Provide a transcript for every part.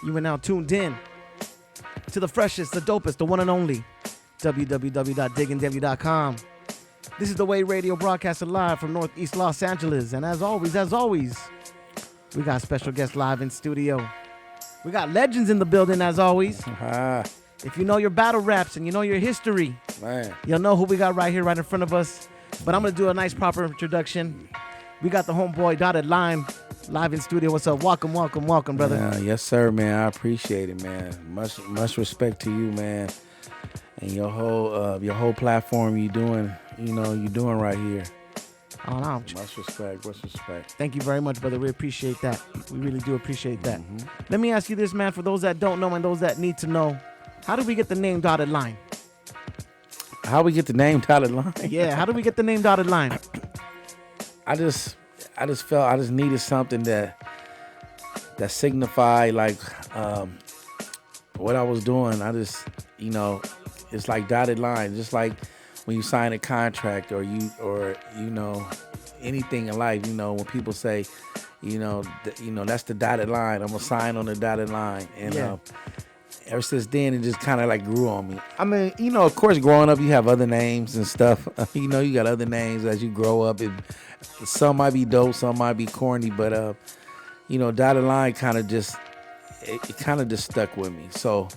You are now tuned in to the freshest, the dopest, the one and only www.diggingdaily.com. This is the Way Radio broadcasted live from Northeast Los Angeles. And as always, we got special guests live in studio. We got legends in the building as always. If you know your battle raps and you know your history, man, you'll know who we got right here, right in front of us. But I'm going to do a nice proper introduction. We got the homeboy Dotted Line live in studio. What's up? Welcome, brother. Yes, sir, man. I appreciate it, man. Much respect to you, man, and your whole platform you're doing right here. Oh, no. Much respect. Thank you very much, brother. We appreciate that. We really do appreciate that. Let me ask you this, man, for those that don't know and those that need to know, how did we get the name Dotted Line? How we get the name Dotted Line? Yeah, how did we get the name Dotted Line? I just felt I just needed something that signified like what I was doing. I just, it's like dotted line, just like when you sign a contract or anything in life, when people say, that's the dotted line. I'm gonna sign on the dotted line, and ever since then it just kind of like grew on me. I mean, of course, growing up you have other names and stuff. You got other names as you grow up. Some might be dope, some might be corny, but dotted line kind of just it kind of just stuck with me. So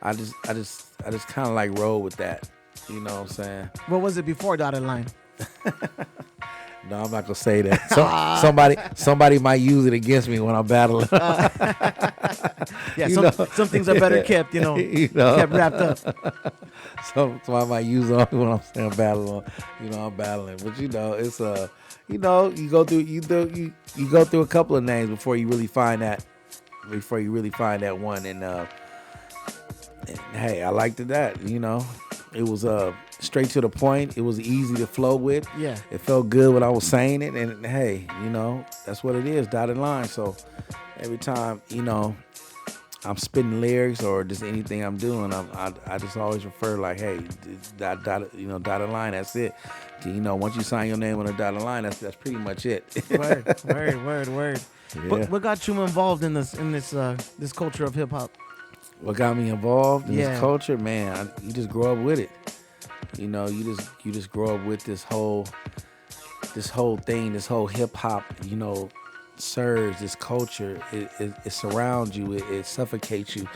I just kind of like roll with that. You know what I'm saying? What was it before Dotted Line? No, I'm not gonna say that. So, somebody might use it against me when I'm battling. Some things are better kept, kept wrapped up. Somebody might use it when I'm saying battling. I'm battling, but it's you go through a couple of names before you really find that one. And hey, I liked that. It was straight to the point. It was easy to flow with. Yeah. It felt good when I was saying it. And hey, that's what it is, dotted line. So every time, I'm spitting lyrics or just anything I'm doing, I just always refer like, hey, dotted line, that's it. Once you sign your name on a dotted line, that's pretty much it. Word. Yeah. What got you involved in this culture of hip hop? What got me involved in this culture, man? You just grow up with it. You just grow up with this whole thing, this whole hip hop, surge, this culture. It surrounds you. It suffocates you.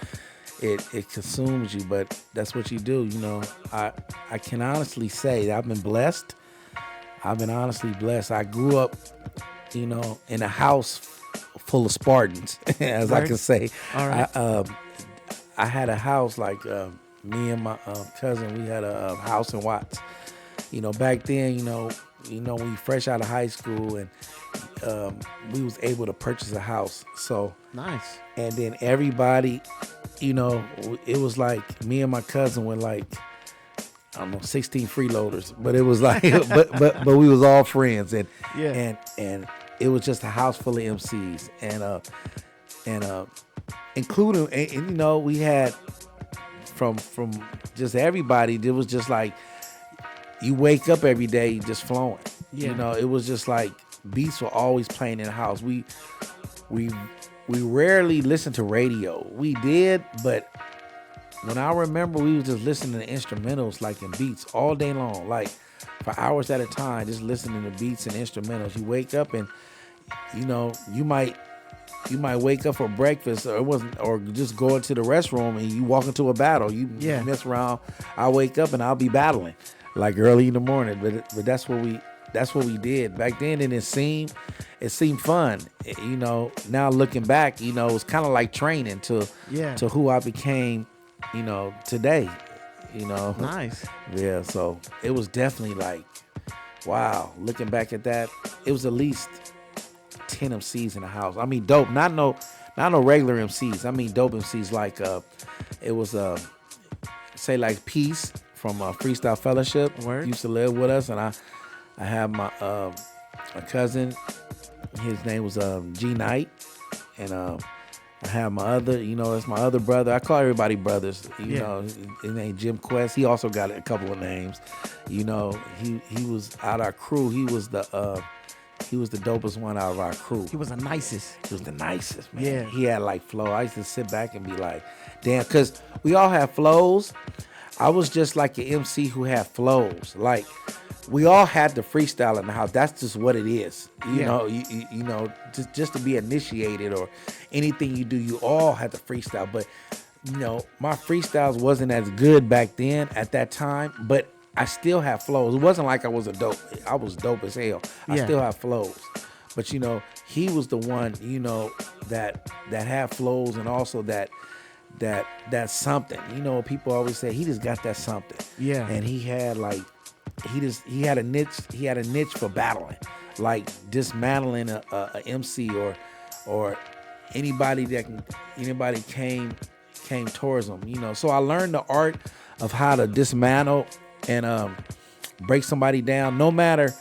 It consumes you. But that's what you do. I can honestly say that I've been blessed. I've been honestly blessed. I grew up, in a house full of Spartans, as I can say. All right. I had a house like me and my cousin. We had a house in Watts. Back then, when you fresh out of high school, and we was able to purchase a house. So nice. And then everybody, it was like me and my cousin were like, I don't know, 16 freeloaders, but it was like, but we was all friends, and it was just a house full of MCs, and including, and we had from just everybody. It was just like you wake up every day just flowing. It was just like beats were always playing in the house. We rarely listened to radio. We did, but when I remember, we was just listening to instrumentals, like in beats all day long, like for hours at a time, just listening to beats and instrumentals. You wake up and you might wake up for breakfast, or just go into the restroom and you walk into a battle. You mess around. I wake up and I'll be battling like early in the morning. But that's what we did back then, and it seemed fun. Now looking back, it's kind of like training to who I became. Today. Nice. Yeah. So it was definitely like, wow. Looking back at that, it was at least 10 MCs in the house. I mean, dope. Not no regular MCs. I mean, dope MCs. Like it was say like Peace from Freestyle Fellowship. Word. Used to live with us, and I have my cousin. His name was G Knight, and I have my other, that's my other brother. I call everybody brothers. His name Jim Quest. He also got a couple of names. He was out our crew. He was the he was the dopest one out of our crew. He was the nicest. He was the nicest, man. Yeah. He had like flow. I used to sit back and be like, damn, because we all have flows. I was just like an MC who had flows. Like, we all had to freestyle in the house. That's just what it is. You know, you know, just to be initiated or anything you do, you all had to freestyle. But, you know, my freestyles wasn't as good back then at that time, but I still have flows. It wasn't like I was dope as hell. I still have flows. But, you know, he was the one, you know, that had flows, and also that's something. You know, people always say he just got that something. Yeah. And he had like he had a niche for battling, like dismantling a MC or anybody came towards him, you know. So I learned the art of how to dismantle and break somebody down, no matter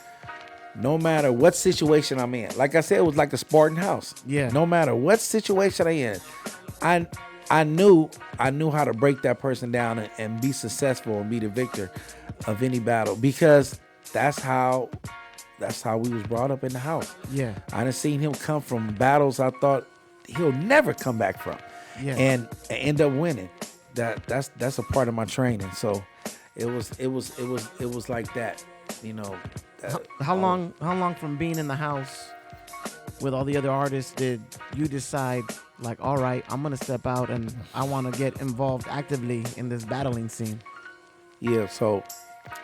what situation I'm in. Like I said, it was like a Spartan house. Yeah. No matter what situation I'm in, I knew how to break that person down and be successful and be the victor of any battle, because that's how we was brought up in the house. Yeah. I done seen him come from battles I thought he'll never come back from. Yeah. And end up winning. That's a part of my training. So it was like that, you know. How long from being in the house with all the other artists did you decide, like, all right, I'm gonna step out and I want to get involved actively in this battling scene? Yeah, so,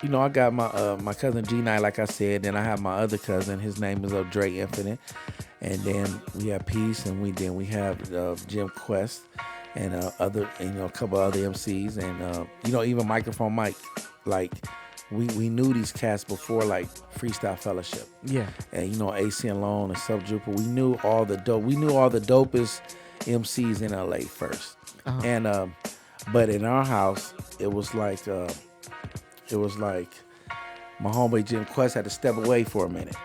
you know, I got my cousin G-Night, like I said, then I have my other cousin. His name is Dre Infinite, and then we have Peace, and we have Jim Quest, and other, you know, a couple other MCs, and you know, even Microphone Mike. Like, we knew these cats before, like Freestyle Fellowship. Yeah. And, you know, AC and Lone and Sub Drooper. We knew all the dopest MCs in LA first. Uh-huh. And but in our house, it was like my homeboy Jim Quest had to step away for a minute.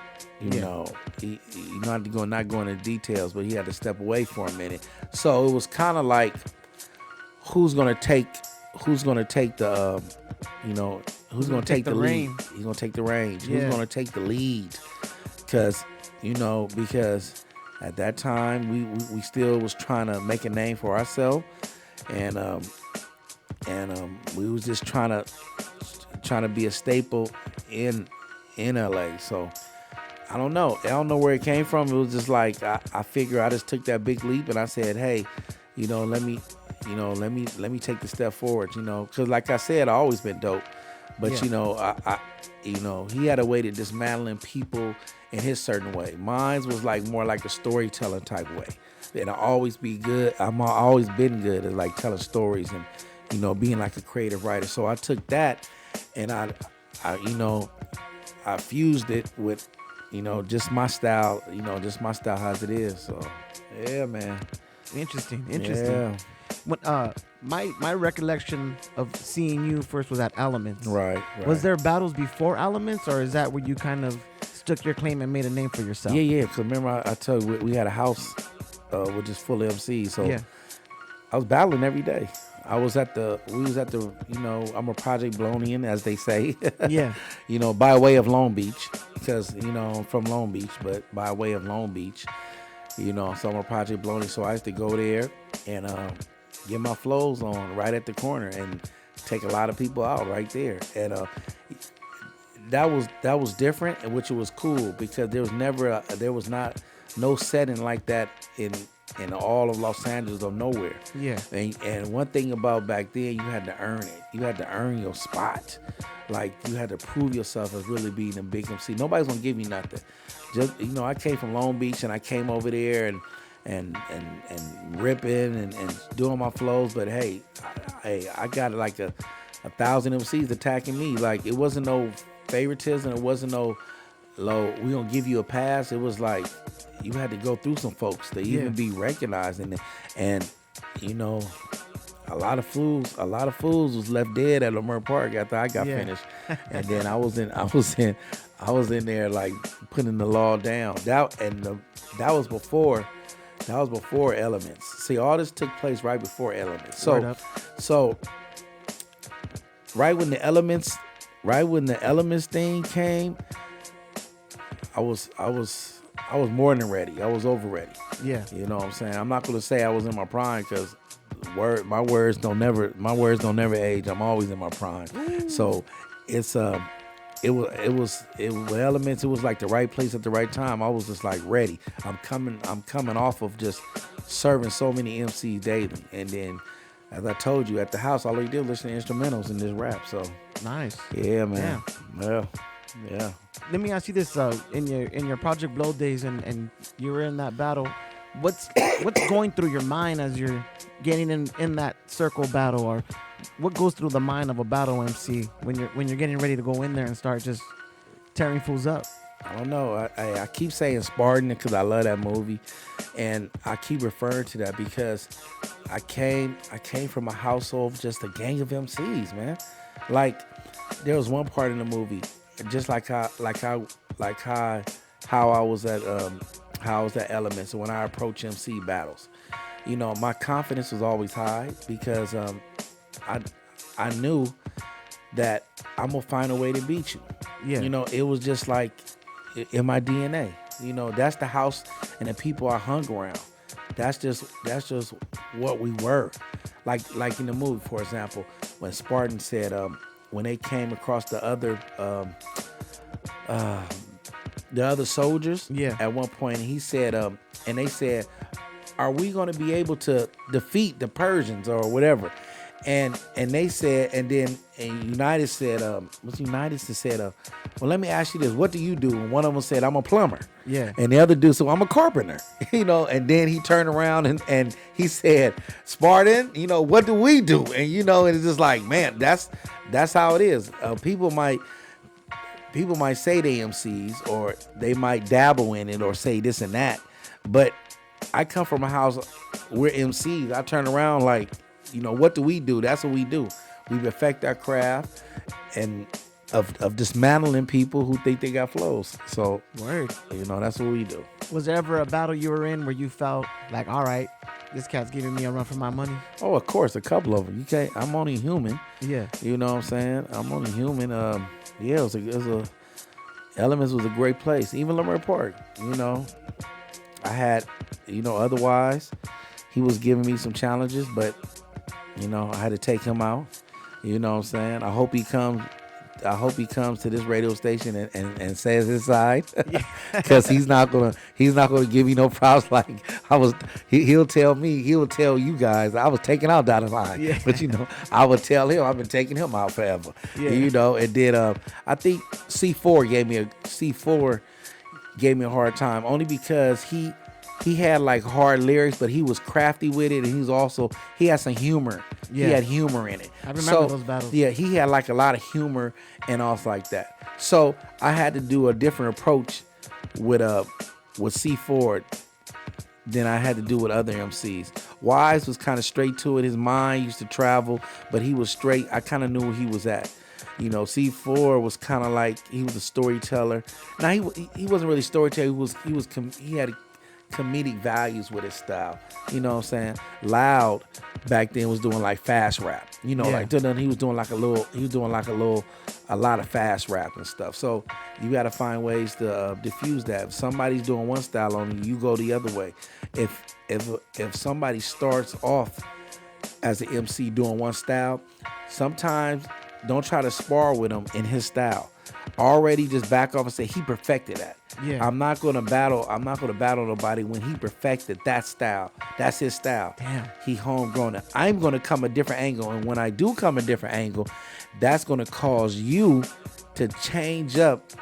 You know, he not going into details, but he had to step away for a minute. So it was kind of like, who's gonna take the you know, who's gonna take the lead? He's gonna take the reins. Yeah. Who's gonna take the lead? Because at that time we still was trying to make a name for ourselves, and we was just trying to be a staple in LA. So I don't know where it came from. It was just like I figure I just took that big leap, and I said, hey, you know, let me take the step forward, you know, because like I said, I always been dope, but you know, I you know, he had a way to dismantling people in his certain way. Mine was like more like a storytelling type way, and I always be good. I've always been good at like telling stories and, you know, being like a creative writer. So I took that and I you know, I fused it with, you know, just my style, as it is. So yeah, man. Interesting. Yeah. When, my recollection of seeing you first was at Elements. Right. Was there battles before Elements, or is that where you kind of stuck your claim and made a name for yourself? Yeah. Because remember, I told you we had a house with just full of MCs, so I was battling every day. We was at the, you know, I'm a Project Blonian, as they say. Yeah. You know, by way of Long Beach, because, you know, I'm from Long Beach, but by way of Long Beach, you know, so I'm a Project Blonian. So I used to go there and get my flows on right at the corner and take a lot of people out right there. And that was different, which was cool, because there was no setting like that in all of Los Angeles or nowhere. Yeah. And one thing about back then, you had to earn it. You had to earn your spot. Like, you had to prove yourself as really being a big MC. Nobody's gonna give you nothing. Just, you know, I came from Long Beach and I came over there and ripping and doing my flows. But hey, I got like a 1,000 MCs attacking me. Like, it wasn't no favoritism. It wasn't no low, we gonna give you a pass. It was like, you had to go through some folks to even be recognized. And you know, a lot of fools was left dead at Lamar Park after I got finished. And then I was in there like putting the law down. That was before Elements. See, all this took place right before Elements. So right when the Elements thing came, I was more than ready. I was over ready. Yeah. You know what I'm saying? I'm not gonna say I was in my prime because my words don't never age. I'm always in my prime. So it's with Elements. It was like the right place at the right time. I was just like ready. I'm coming off of just serving so many MCs daily, and then as I told you, at the house, all they did was listen to instrumentals and this rap. So Nice. yeah, man. Yeah. Let me ask you this: in your Project Blow days, and you were in that battle, what's going through your mind as you're getting in that circle battle, or what goes through the mind of a battle MC when you're getting ready to go in there and start just tearing fools up? I don't know. I keep saying Spartan because I love that movie, and I keep referring to that because I came from a household of just a gang of MCs, man. Like there was one part in the movie, just like how I was at Elements, and when I approach MC battles, you know, my confidence was always high because I knew that I'm gonna find a way to beat you. Yeah. You know, it was just like in my DNA. You know, that's the house and the people I hung around. That's just what we were. Like in the movie, for example, when Spartan said when they came across the other soldiers, yeah, at one point he said and they said, are we going to be able to defeat the Persians or whatever? And they said, and United said, well, let me ask you this, what do you do? And one of them said, I'm a plumber. Yeah. And the other dude said, well, I'm a carpenter. You know, and then he turned around and he said, Spartan, you know, what do we do? And you know, and it's just like, man, that's how it is. People might say they MCs, or they might dabble in it or say this and that, but I come from a house, we're MCs. I turn around like, you know, what do we do? That's what we do. We perfect our craft and of dismantling people who think they got flows. So, word. You know, that's what we do. Was there ever a battle you were in where you felt like, all right, this cat's giving me a run for my money? Oh, of course, a couple of them. You can't. I'm only human. Yeah. You know what I'm saying? I'm only human. Yeah, it was Elements was a great place. Even Lamar Park. You know, I had, you know, otherwise he was giving me some challenges, but you know, I had to take him out. You know what I'm saying? I hope he comes to this radio station and says his side, because he's not gonna give you no props. Like he'll tell you guys I was taken out down the line. Yeah. But you know, I would tell him I've been taking him out forever. Yeah. You know, and then I think C4 gave me a hard time, only because he had like hard lyrics, but he was crafty with it, and he had some humor. Yeah. He had humor in it. I remember those battles. Yeah, he had like a lot of humor and off like that. So I had to do a different approach with C4 than I had to do with other MCs. Wise was kind of straight to it. His mind used to travel, but he was straight. I kind of knew where he was at. You know, C4 was kind of like, he was a storyteller. Now he wasn't really a storyteller. He had comedic values with his style. You know what I'm saying? Loud back then was doing like fast rap. You know, like he was doing a lot of fast rap and stuff. So you got to find ways to diffuse that. If somebody's doing one style on you, you go the other way. If somebody starts off as an MC doing one style, sometimes don't try to spar with him in his style. Already just back off and say he perfected that. Yeah. I'm not gonna battle nobody when he perfected that style. That's his style. Damn. He homegrown it. I'm gonna come a different angle, and when I do come a different angle, that's gonna cause you to change up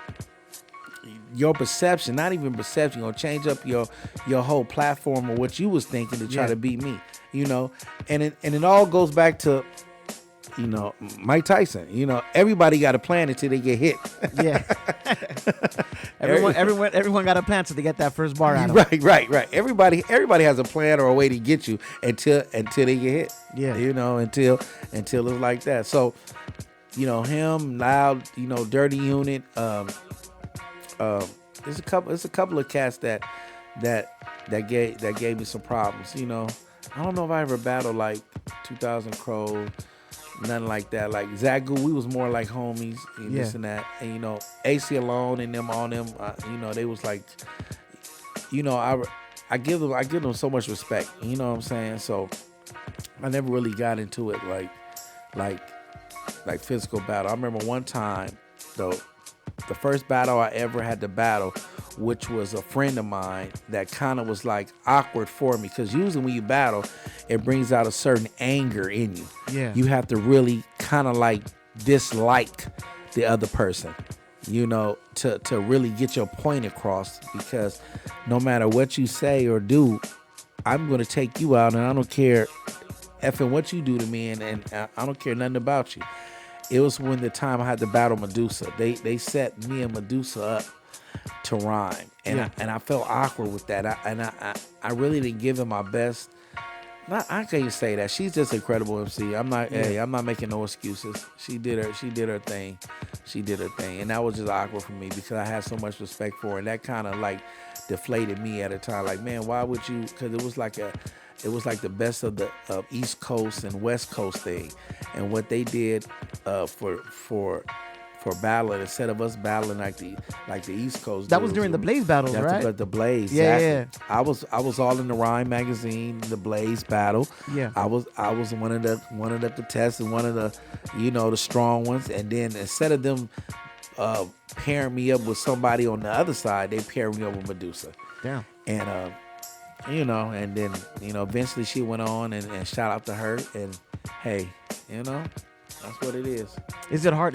your perception. Not even perception. You're gonna change up your whole platform of what you was thinking to try to beat me. You know, and it all goes back to, you know, Mike Tyson. You know, everybody got a plan until they get hit. Yeah. Everyone got a plan to get that first bar out of them. Right. Everybody has a plan or a way to get you until they get hit. Yeah. You know, until it's like that. So, you know, him, Loud, you know, Dirty Unit. There's a couple of cats that gave me some problems. You know, I don't know if I ever battled like 2000 Crow. Nothing like that. Like Zagu, we was more like homies and this and that. And AC Alone and them on them, they was like, I give them so much respect. You know what I'm saying? So I never really got into it like physical battle. I remember one time though, the first battle I ever had to battle, which was a friend of mine that kind of was like awkward for me, because usually when you battle, it brings out a certain anger in you. Yeah. You have to really kind of like dislike the other person, to really get your point across, because no matter what you say or do, I'm going to take you out, and I don't care effing what you do to me, and I don't care nothing about you. It was when the time I had to battle Medusa. They set me and Medusa up to rhyme, and I felt awkward with that. I really didn't give him my best. I can't say that. She's just an incredible MC. I'm not. Hey, I'm not making no excuses. She did her thing. She did her thing, and that was just awkward for me because I had so much respect for her, and that kind of like deflated me at a time. Like, man, why would you? Because it was like the best of the East Coast and West Coast thing, and what they did for battling, instead of us battling like the East Coast. That was during the Blaze battles, right? But the Blaze, yeah, exactly. I was all in the Rhyme magazine, the Blaze battle. Yeah, I was one of the contestants, one of the the strong ones, and then instead of them pairing me up with somebody on the other side, they paired me up with Medusa. Yeah, and and then eventually she went on, and shout out to her, and hey, that's what it is. Is it hard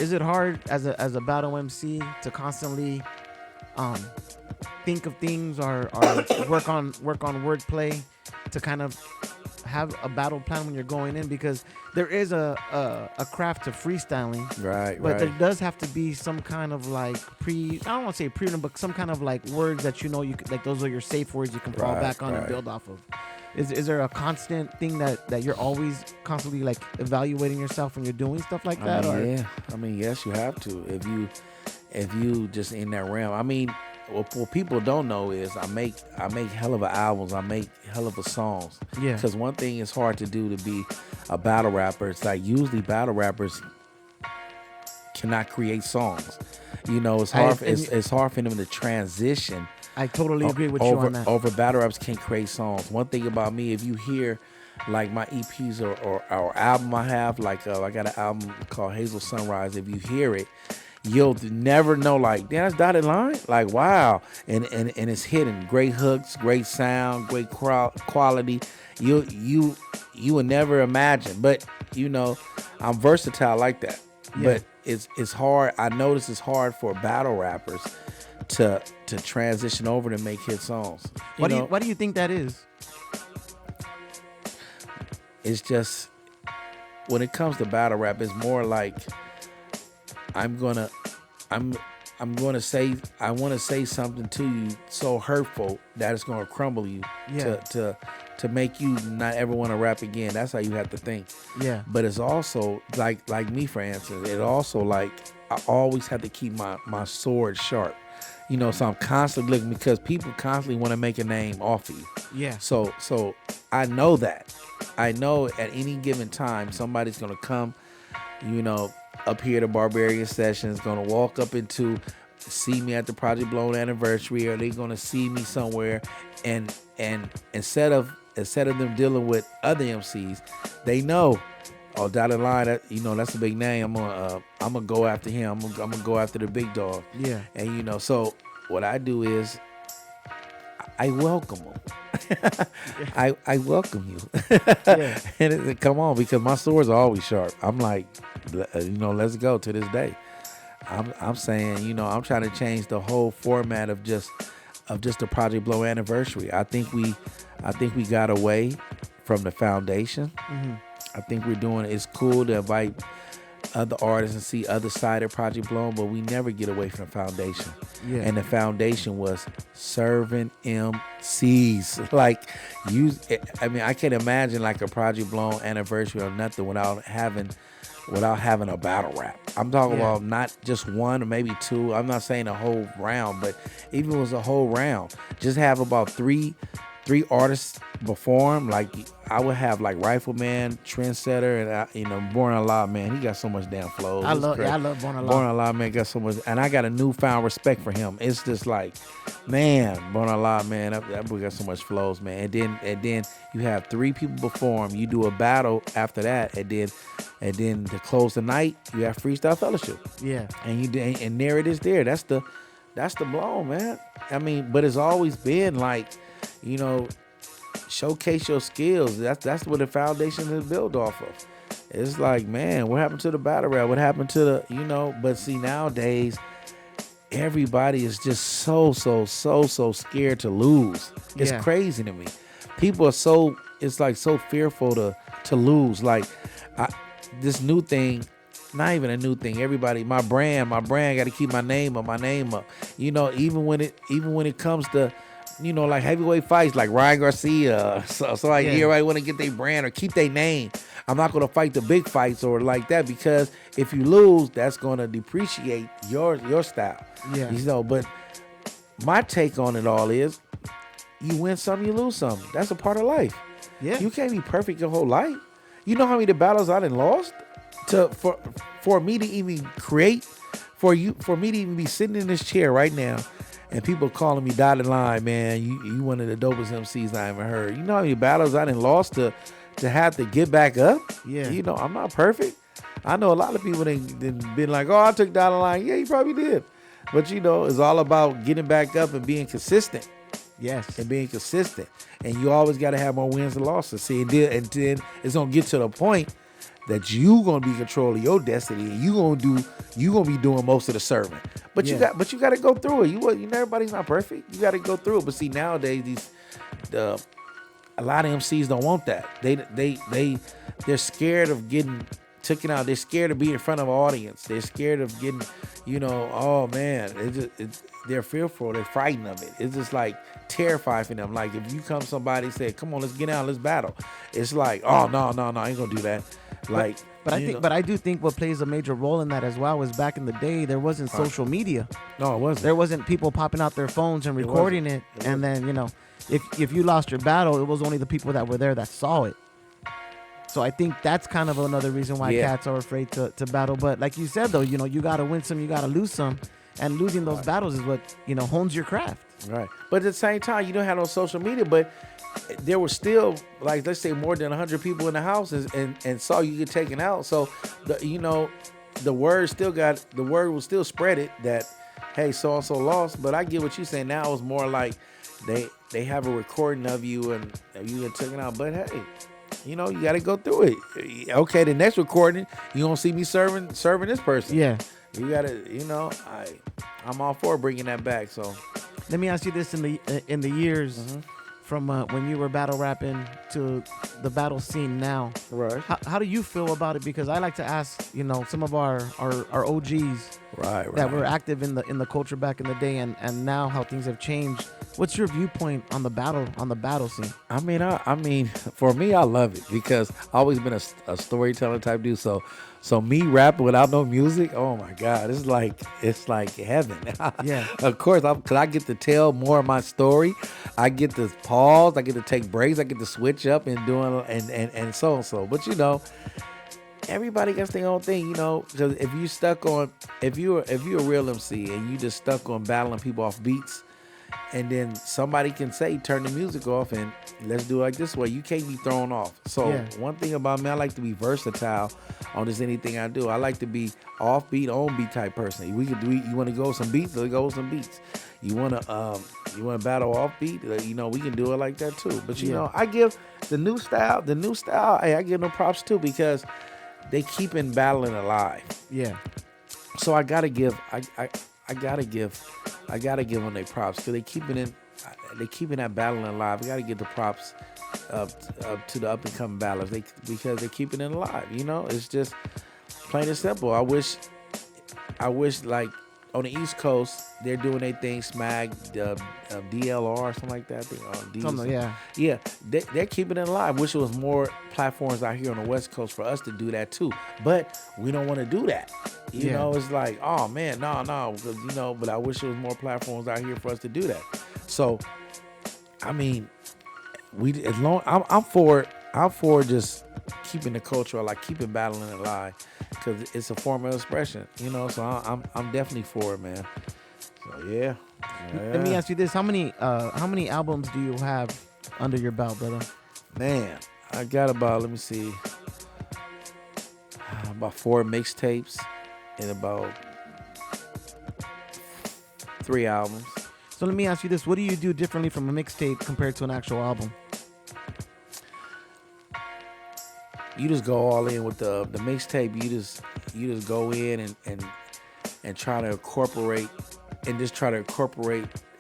as a battle MC to constantly think of things or work on wordplay to kind of have a battle plan when you're going in? Because there is a craft to freestyling, right? But there does have to be some kind of like I don't want to say pre, but some kind of like words that you could, like those are your safe words you can fall back on and build off of. Is there a constant thing that you're always constantly like evaluating yourself when you're doing stuff like that? Yeah. I mean, yes, you have to. If you just in that realm. I mean, what people don't know is I make hell of a albums. I make hell of a songs. Yeah. Because one thing is hard to do to be a battle rapper. It's like usually battle rappers cannot create songs. It's hard. It's hard for them to transition. I totally agree with you on that. Over battle raps can't create songs. One thing about me, if you hear like my EPs or album I have, like I got an album called Hazel Sunrise. If you hear it, you'll never know, like, damn, that's Dotted Line? Like, wow. And it's hidden. Great hooks, great sound, great quality. You would never imagine. But, I'm versatile like that. Yeah. But it's hard. I notice it's hard for battle rappers to transition over to make hit songs. Why do you think that is? It's just, when it comes to battle rap, it's more like I want to say something to you so hurtful that it's gonna crumble you to make you not ever want to rap again. That's how you have to think. Yeah. But it's also like me, for instance. It also like I always have to keep my sword sharp. So I'm constantly looking, because people constantly want to make a name off of you. Yeah. So I know that. I know at any given time somebody's gonna come, up here to Barbarian Sessions, gonna walk up see me at the Project Blown anniversary, or they're gonna see me somewhere, and instead of them dealing with other MCs, they know, oh, Dotted Line, that's a big name. I'm gonna go after him. I'm gonna go after the big dog. Yeah. And so what I do is I welcome them. I welcome you. Yeah. And come on, because my swords are always sharp. I'm like, let's go to this day. I'm saying, I'm trying to change the whole format of just the Project Blow anniversary. I think we got away from the foundation. Mm-hmm. I think it's cool to invite other artists and see other side of Project Blown, but we never get away from the foundation. Yeah. And the foundation was serving MCs. Like, I can't imagine like a Project Blown anniversary or nothing without having a battle rap. I'm talking about not just one or maybe two. I'm not saying a whole round, but even if it was a whole round, just have about three 3 artists perform, like I would have like Rifleman, Trendsetter, and Born Alive, man. He got so much damn flows. I love Born Alive. Born Alive, man, got so much, and I got a newfound respect for him. It's just like, man, Born Alive, man, that boy got so much flows, man. And then you have 3 people perform. You do a battle after that, and then to close the night, you have Freestyle Fellowship. Yeah. And there it is. That's the blow, man. I mean, but it's always been like, showcase your skills. That's what the foundation is built off of. It's like, man, what happened to the battle rap? What happened to the, but see, nowadays, everybody is just so scared to lose. It's crazy to me. People are it's like so fearful to lose. Like, this new thing, not even a new thing. Everybody, my brand got to keep my name up. Even when it comes to, like heavyweight fights, like Ryan Garcia. So everybody want to get their brand or keep their name. I'm not going to fight the big fights or like that, because if you lose, that's going to depreciate your style. Yeah. But my take on it all is, you win some, you lose some. That's a part of life. Yeah. You can't be perfect your whole life. You know how many battles I done lost for me to even create, for me to even be sitting in this chair right now, and people calling me dotted line, man, you one of the dopest MCs I ever heard. You know how many battles I done lost to have to get back up? Yeah. I'm not perfect. I know a lot of people done been like, oh, I took dotted line. Yeah, you probably did. But it's all about getting back up and being consistent. Yes. And being consistent. And you always got to have more wins and losses. See, and then it's going to get to the point that you going to be controlling your destiny, and you going to be doing most of the serving. But you got to go through it. Everybody's not perfect. You got to go through it. But see, nowadays a lot of MCs don't want that. They're scared of getting taken out. They're scared to be in front of an audience. They're scared of getting, oh man, they're fearful. They're frightened of it. It's just like terrifying for them. Like if you come somebody say, come on, let's get out, let's battle. It's like, oh no, I ain't gonna do that. Like, but I do think what plays a major role in that as well was back in the day there wasn't social media. No, it wasn't. There wasn't people popping out their phones and recording it, and then if you lost your battle, it was only the people that were there that saw it. So I think that's kind of another reason why cats are afraid to battle. But like you said though, you gotta win some, you gotta lose some, and losing those battles is what hones your craft. Right. But at the same time, you don't have no social media, but there were still, like, let's say more than 100 people in the house and saw you get taken out. So the word was still spread it that, hey, so and so lost. But I get what you're saying. Now it's more like they have a recording of you and you get taken out. But hey, you got to go through it. Okay, the next recording, you don't see me serving this person. Yeah. You got to, I'm all for bringing that back. So let me ask you this: in the years from when you were battle rapping to the battle scene now, right? How do you feel about it? Because I like to ask, some of our OGs, right, that were active in the culture back in the day, and now how things have changed. What's your viewpoint on the battle scene? I mean, for me, I love it because I've always been a storytelling type dude. So me rapping without no music, oh my God, it's like heaven. Yeah. Of course, because I get to tell more of my story. I get to pause. I get to take breaks. I get to switch up and doing and so and so. But everybody gets their own thing, because if you're a real MC and you just stuck on battling people off beats, and then somebody can say, turn the music off and let's do it like this way. You can't be thrown off. So one thing about me, I like to be versatile on just anything I do. I like to be off beat, on beat type person. You want to go with some beats, let's go with some beats. You want to battle off beat, we can do it like that too. But I give the new style, hey, I give them props too because they keeping battling alive. Yeah. So I gotta give them their props because they keeping that battling alive. I gotta give the props up to the up and coming battlers because they're keeping it alive. It's just plain and simple. I wish like on the East Coast they're doing their thing, Smag, DLR, something like that. Yeah, they're keeping it alive. Wish it was more platforms out here on the West Coast for us to do that too, but we don't want to do that. It's like, oh man, no, because but I wish there was more platforms out here for us to do that. So, I mean, I'm for it. I'm for just keeping the culture, like keeping battling alive, because it's a form of expression, So I'm definitely for it, man. So yeah. Let me ask you this: how many albums do you have under your belt, brother? Man, I got about, let me see, about 4 mixtapes and about 3 albums. So let me ask you this: what do you do differently from a mixtape compared to an actual album? You just go all in with the mixtape. You just go in and try to incorporate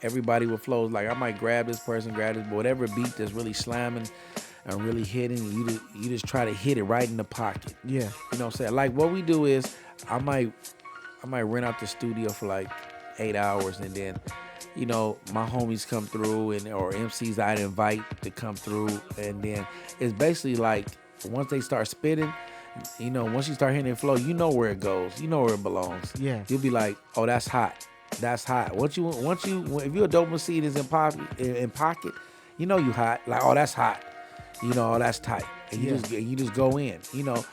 everybody with flows. Like I might grab this person, but whatever beat that's really slamming and really hitting, you just try to hit it right in the pocket. Yeah. You know what I'm saying? Like what we do is I might rent out the studio for like 8 hours, and then my homies come through or MCs I'd invite to come through, and then it's basically like once they start spitting, once you start hitting the flow, you know where it goes, you know where it belongs. Yeah. You'll be like, oh, that's hot. That's hot. If you're a dope MC that's in pocket, you hot. Like, oh, that's hot. Oh, that's tight. And you just go in. Doing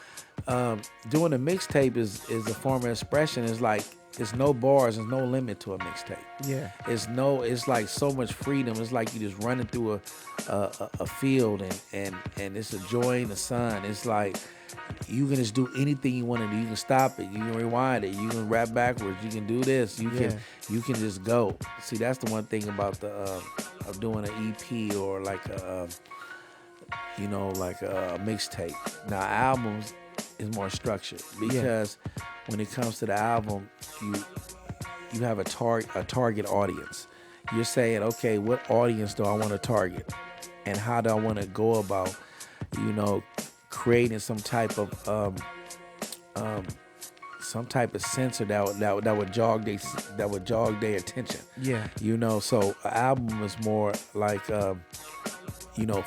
a mixtape is a form of expression. It's like it's no bars, there's no limit to a mixtape. Yeah. It's like so much freedom. It's like you just running through a field and it's a joy in the sun. It's like you can just do anything you want to do. You can stop it, you can rewind it, you can rap backwards, you can do this, you can just go. See, that's the one thing about of doing an EP or like a mixtape. Now albums is more structured because when it comes to the album, you have a target audience. You're saying, okay, what audience do I want to target, and how do I want to go about, creating some type of sensor that would jog their attention. Yeah. So an album is more like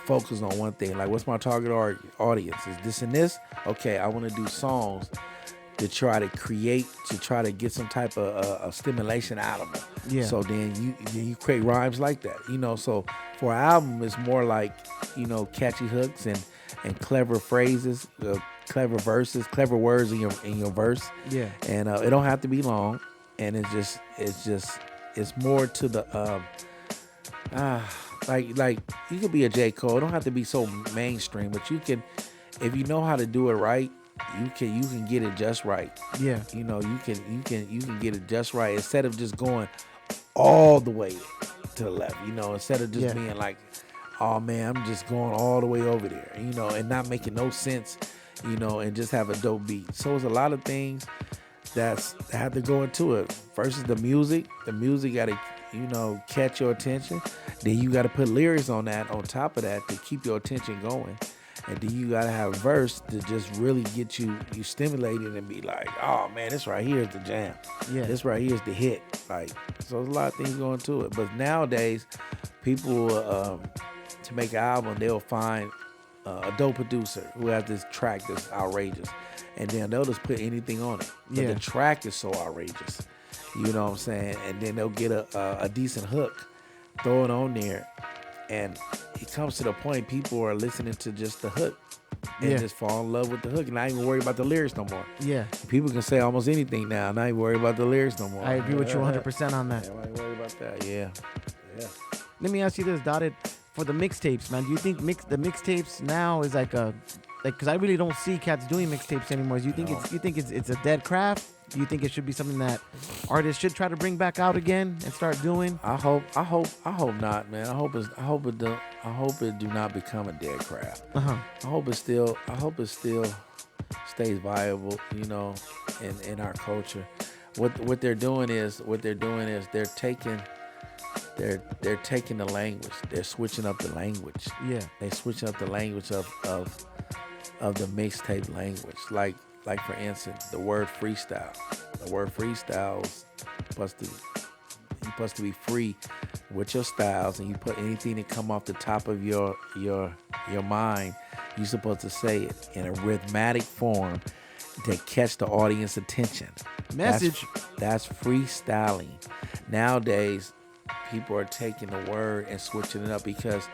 focus on one thing. Like, what's my target audience? Is this and this? Okay, I want to do songs to try to get some type of stimulation out of them. Yeah. So then you create rhymes like that. So for an album, it's more like catchy hooks and clever phrases, clever verses, clever words in your verse. Yeah. And it don't have to be long. And it's more to the like you could be a J. Cole. It don't have to be so mainstream, but you can, if you know how to do it right, you can get it just right. Yeah. You can get it just right instead of just going all the way to the left. Instead of just being like, oh man, I'm just going all the way over there. And not making no sense. And just have a dope beat. So it's a lot of things that have to go into it. First is the music. The music got to catch your attention. Then you got to put lyrics on top of that to keep your attention going. And then you gotta have a verse to just really get you stimulated and be like, oh man, this right here is the jam. Yeah. This right here is the hit. Like, so there's a lot of things going to it. But nowadays, people to make an album, they'll find a dope producer who has this track that's outrageous, and then they'll just put anything on it. But the track is so outrageous, you know what I'm saying? And then they'll get a decent hook, throw it on there. And it comes to the point people are listening to just the hook and just fall in love with the hook and not even worry about the lyrics no more. Yeah. People can say almost anything now, not even worry about the lyrics no more. I agree with you 100% on that. Yeah, I ain't worry about that. Yeah. Let me ask you this, Dotted. For the mixtapes, man, do you think the mixtapes now is because I really don't see cats doing mixtapes anymore. Do you think it's a dead craft? Do you think it should be something that artists should try to bring back out again and start doing? I hope not, man. I hope it do not become a dead craft. Uh-huh. I hope it still stays viable, in our culture. What they're doing is they're taking the language. They're switching up the language. Yeah. They're switching up the language of the mixtape language. Like for instance, the word freestyle. The word freestyle is supposed to be free with your styles, and you put anything that come off the top of your mind, you're supposed to say it in a rhythmic form to catch the audience attention. Message. That's freestyling. Nowadays, people are taking the word and switching it up because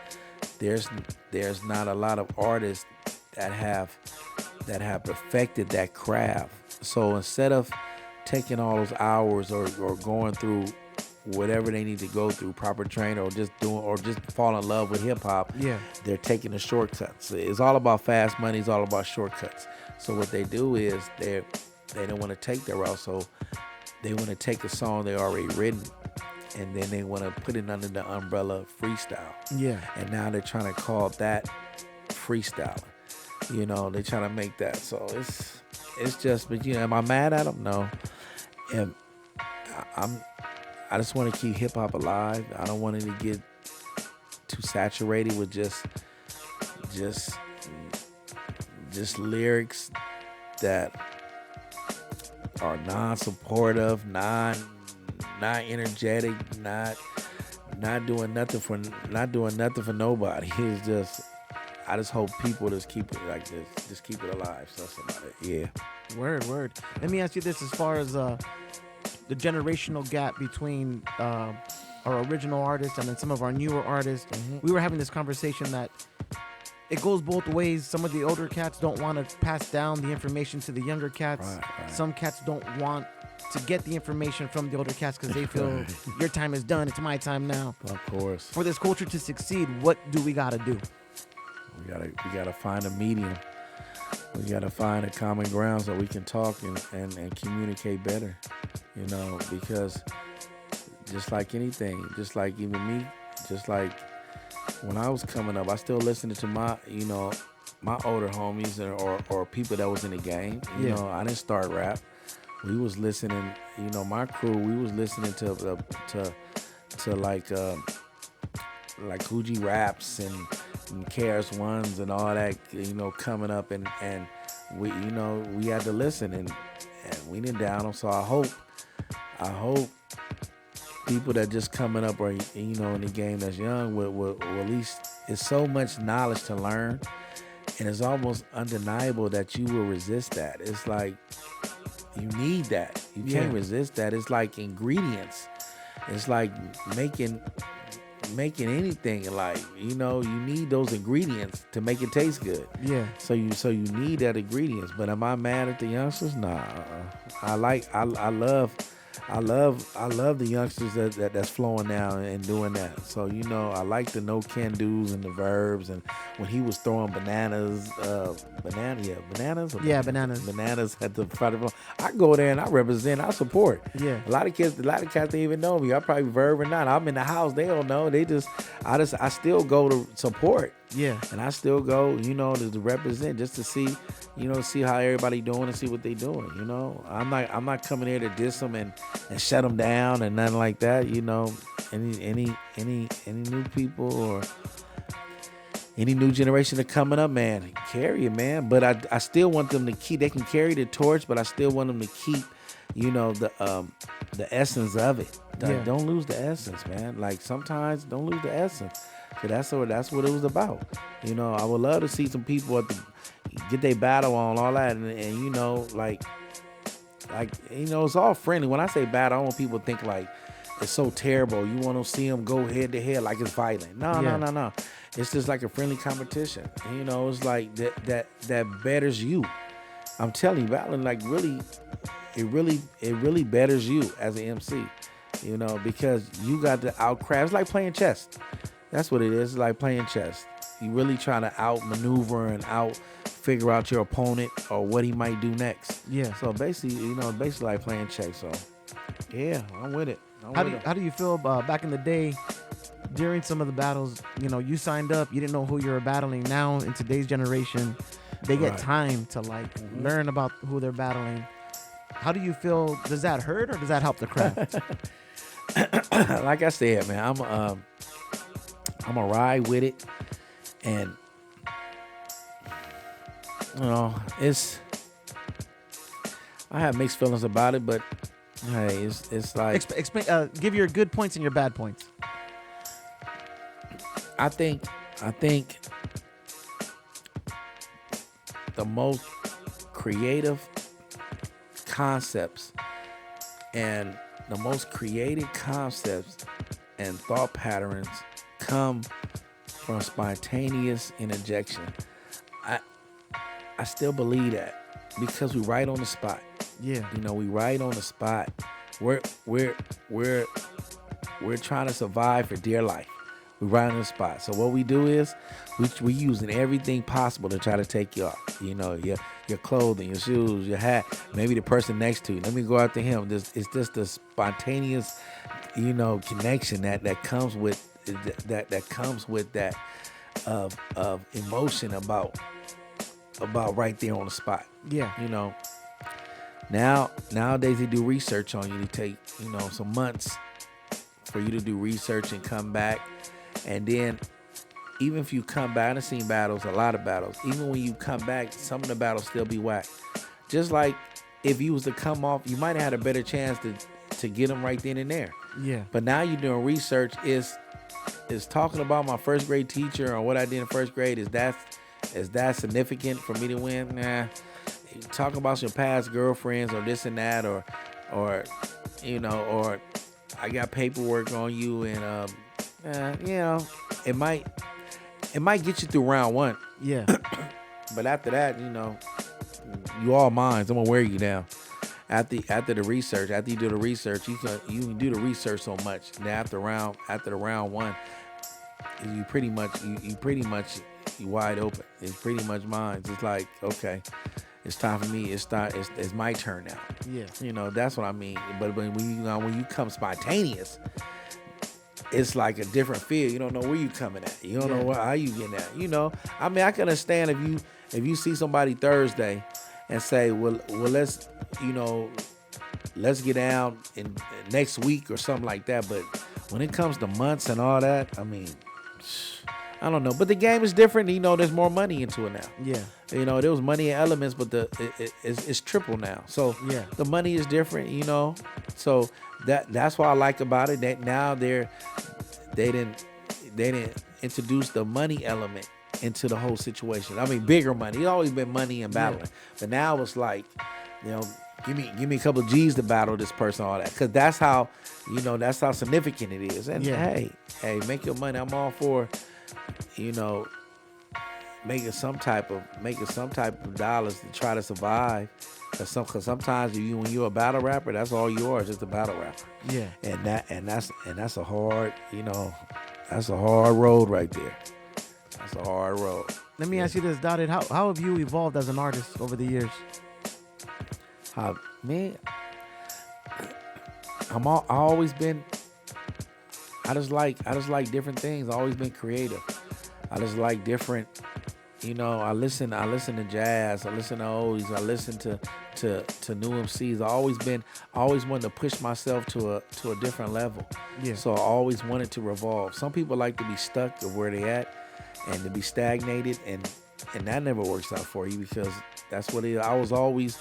there's not a lot of artists that have perfected that craft. So instead of taking all those hours or going through whatever they need to go through, proper training, or just fall in love with hip hop, Yeah. they're taking the shortcuts. It's all about fast money. It's all about shortcuts. So what they do is they don't want to take that route. So they want to take a song they already written, and then they want to put it under the umbrella of freestyle. Yeah. And now they're trying to call that freestyling. You know, they trying to make that. So it's just, but you know, am I mad at them? No. And I just want to keep hip hop alive. I don't want it to get too saturated with just lyrics that are non-supportive, not energetic, not doing nothing for nobody. It's just, I just hope people just keep it like this, just keep it alive. So that's about it. Yeah. Word. Let me ask you this: as far as the generational gap between our original artists and then some of our newer artists, we were having this conversation that it goes both ways. Some of the older cats don't want to pass down the information to the younger cats. Right. Some cats don't want to get the information from the older cats because they feel your time is done. It's my time now. Of course. For this culture to succeed, what do we got to do? We gotta find a medium. We gotta find a common ground so we can talk and communicate better. You know, because just like anything, just like even me, just like when I was coming up, I still listened to my older homies or people that was in the game. You know, I didn't start rap. We was listening, my crew, we was listening to like Coogee Raps and KRS Ones and all that, coming up and we had to listen and we didn't down them. So I hope people that just coming up or in the game that's young will at least, it's so much knowledge to learn, and it's almost undeniable that you will resist that. It's like you need that. You can't resist that. It's like ingredients. It's like making anything in life. You need those ingredients to make it taste good. Yeah. So you need that ingredients. But am I mad at the youngsters? Nah. I love the youngsters that's flowing now and doing that. So I like the no can do's and the verbs, and when he was throwing bananas at the front of him. I go there and I represent, I support. Yeah. A lot of cats don't even know me. I probably verb or not. I'm in the house, they don't know. I still go to support. Yeah. And I still go, to represent, just to see, see how everybody doing and see what they doing. I'm not coming here to diss them and shut them down and nothing like that. Any new people or any new generation that coming up, man, carry it, man. But I still want them to keep. They can carry the torch, but I still want them to keep, the essence of it. Don't lose the essence, man. Like sometimes don't lose the essence. So that's what it was about. I would love to see some people get their battle on, all that, and it's all friendly. When I say battle, I don't want people to think like it's so terrible. You want to see them go head to head like it's violent. No. It's just like a friendly competition. It's like that betters you. I'm telling you, battling like it really betters you as an MC. Because you got to outcraft. It's like playing chess. That's what it is. It's like playing chess. You really trying to outmaneuver and figure out your opponent or what he might do next. Yeah. So basically, like playing chess. So yeah, I'm with it. How do you feel back in the day during some of the battles? You signed up, you didn't know who you were battling. Now in today's generation, they get time to learn about who they're battling. How do you feel? Does that hurt or does that help the craft? Like I said, man, I'm a ride with it, and I have mixed feelings about it, but hey, it's like give your good points and your bad points. I think the most creative concepts and the most creative concepts and thought patterns come from spontaneous interjection. I still believe that because we right on the spot. Yeah. You know, we right on the spot. We're trying to survive for dear life. We right on the spot. So what we do is we using everything possible to try to take you off. You know, your clothing, your shoes, your hat, maybe the person next to you. Let me go after him. It's just the spontaneous, you know, connection that comes with that comes with that of emotion about right there on the spot. Yeah. You know. Nowadays they do research on you. They take, you know, some months for you to do research and come back. And then even if you come back, I've seen battles, a lot of battles. Even when you come back, some of the battles still be whack. Just like if you was to come off, you might have had a better chance to get them right then and there. Yeah. But now you're doing research. Is talking about my first grade teacher or what I did in first grade, is that significant for me to win? Nah. Talking about your past girlfriends or this and that, or you know, or I got paperwork on you, and you know, it might get you through round one. Yeah. But after that, you know, you all mine. I'm gonna wear you down. After the research, after you do the research, you can do the research so much. And after the round one, you pretty much you wide open. It's pretty much mine. It's like, okay, it's time for me. It's my turn now. Yeah. You know, that's what I mean. But when you come spontaneous, it's like a different feel. You don't know where you coming at. You don't know how you getting at. You know, I mean, I can understand if you see somebody Thursday and say, well, let's get down in next week or something like that. But when it comes to months and all that, I mean, I don't know. But the game is different. You know, there's more money into it now. Yeah. You know, there was money in elements, but it's triple now. So yeah, the money is different. You know, so that's what I like about it. That now they didn't introduce the money element into the whole situation. I mean, bigger money. It's always been money and battling, but now it's like, you know, give me a couple of G's to battle this person, all that, because that's how significant it is. And hey, make your money. I'm all for, you know, making some type of dollars to try to survive. Cause sometimes when you're a battle rapper, that's all you are, just a battle rapper. Yeah. And that's a hard, you know, that's a hard road right there. That's a hard road. Let me ask you this, Dotted. How have you evolved as an artist over the years? Man, I always been. I just like different things. I've always been creative. I just like different. You know, I listen to jazz. I listen to oldies. I listen to new MCs. I always wanted to push myself to a different level. Yeah. So I always wanted to revolve. Some people like to be stuck to where they at and to be stagnated, and that never works out for you, because that's what it is. I was always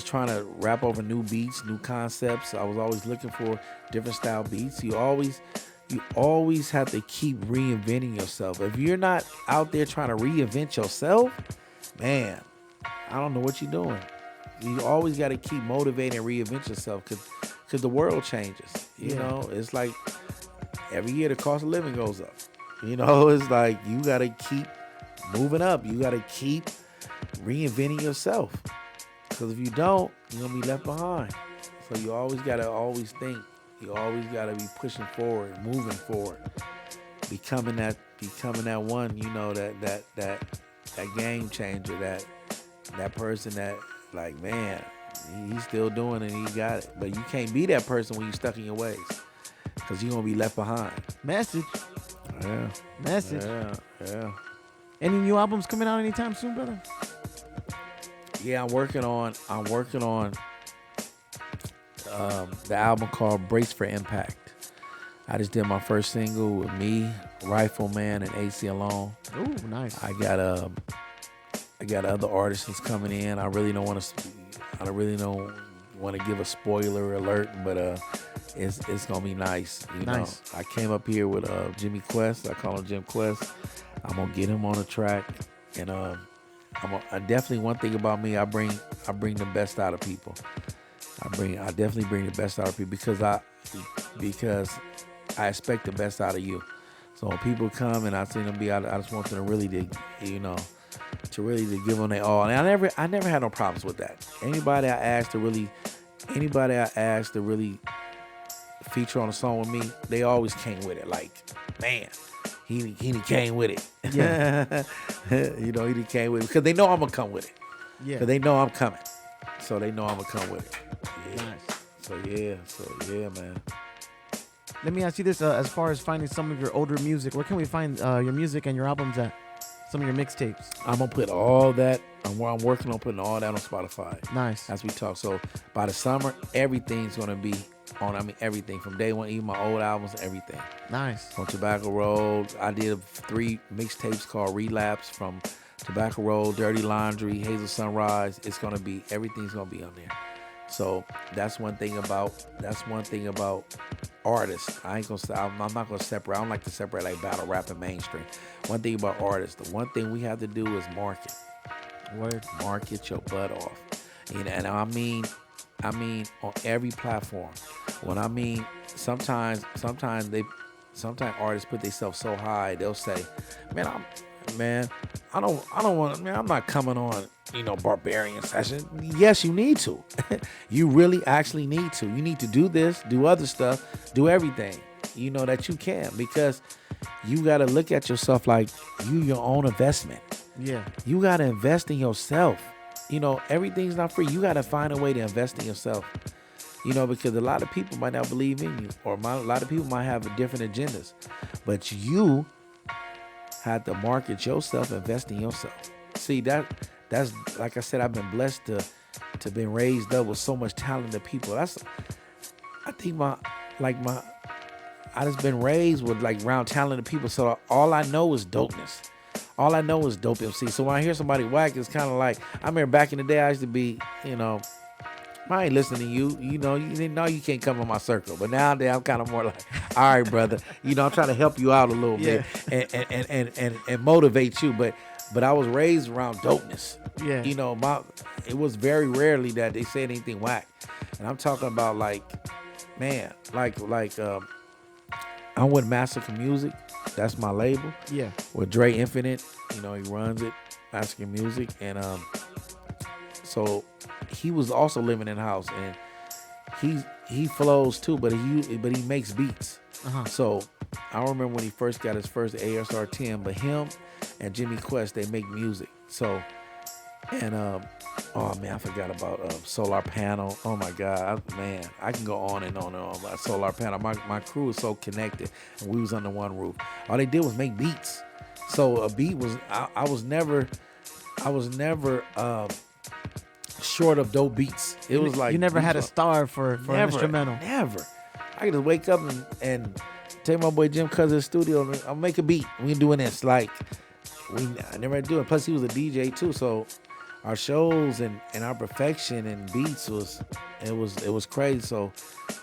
trying to rap over new beats, new concepts. I was always looking for different style beats. You always have to keep reinventing yourself. If you're not out there trying to reinvent yourself, man, I don't know what you're doing. You always got to keep motivating and reinvent yourself, because the world changes. You know, it's like every year the cost of living goes up. You know, it's like you got to keep moving up. You got to keep reinventing yourself, because if you don't, you're going to be left behind. So you always got to think. You always got to be pushing forward, moving forward, becoming that one, you know, that game changer, that person that, like, man, he's still doing it and he got it. But you can't be that person when you're stuck in your ways, because you're going to be left behind. Message. Yeah. Message. Yeah. Any new albums coming out anytime soon, brother? Yeah, I'm working on the album called Brace for Impact. I just did my first single with me, Rifleman, and AC Alone. Ooh, nice. I got other artists that's coming in. I really don't want to give a spoiler alert, but it's gonna be nice. You know, I came up here with Jimmy Quest. I call him Jim Quest. I'm gonna get him on the track, and I definitely, one thing about me, I bring the best out of people. I definitely bring the best out of people, because I expect the best out of you. So when people come and I see them I just want them to really to really to give them their all. And I never had no problems with that. Anybody I asked to really feature on a song with me, they always came with it. Like, man, he came with it. Yeah. He came with it because they know I'm gonna come with it. Yeah. Because they know I'm coming, so they know I'm gonna come with it. Yeah. Nice. So yeah, man. Let me ask you this: as far as finding some of your older music, where can we find your music and your albums at? Some of your mixtapes. I'm gonna put all that. I'm working on putting all that on Spotify. Nice. As we talk. So by the summer, everything's gonna be on. I mean, everything from day one, even my old albums, everything. Nice. From Tobacco Road, I did 3 mixtapes called Relapse. From Tobacco Road, Dirty Laundry, Hazel Sunrise. Everything's gonna be on there. So that's one thing about artists. I'm not gonna separate. I don't like to separate like battle rap and mainstream. One thing about artists, the one thing we have to do is market. Market your butt off. And I mean on every platform. When I mean sometimes artists put themselves so high, they'll say, I don't want, man, I'm not coming on, Barbarian Session. Yes, you need to. You really actually need to. You need to do this, do other stuff, do everything, that you can, because you got to look at yourself like you your own investment. Yeah. You got to invest in yourself. Everything's not free. You got to find a way to invest in yourself. Because a lot of people might not believe in you, or a lot of people might have different agendas, but you had to market yourself, invest in yourself. See, that's like I said, I've been blessed to been raised up with so much talented people. I think I just been raised with like around talented people. So all I know is dopeness. All I know is dope MC. So when I hear somebody whack, it's kind of like, I remember back in the day, I used to be, I ain't listening to you. You didn't know you can't come in my circle. But nowadays I'm kind of more like, all right, brother. I'm trying to help you out a little bit and motivate you. But I was raised around dopeness. Yeah. It was very rarely that they said anything whack. And I'm talking about I'm with Massacre Music. That's my label. Yeah. With Dre Infinite. He runs it. Massacre Music. And so he was also living in the house, and he flows too, but he makes beats. Uh-huh. So I remember when he first got his first ASR 10, but him and Jimmy Quest, they make music. So, and oh man, I forgot about Solar Panel. Oh my God, I can go on and on and on about Solar Panel. My crew is so connected, and we was under one roof. All they did was make beats. So a beat was I was never short of dope beats. It was like you never had a star for an instrumental. Never. I could just wake up and take my boy Jim Cuz to the studio and I'll make a beat. We doing this I never had to do it. Plus he was a DJ too, so our shows and our perfection and beats was crazy. So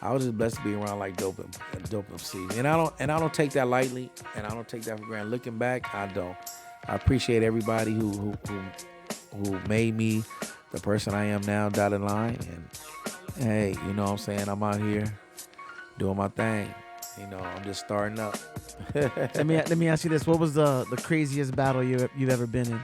I was just blessed to be around like dope MCs. And I don't take that lightly, and I don't take that for granted. Looking back, I don't. I appreciate everybody who made me the person I am now, dotted line. And hey, you know what I'm saying? I'm out here doing my thing. I'm just starting up. Let me ask you this: what was the craziest battle you've ever been in?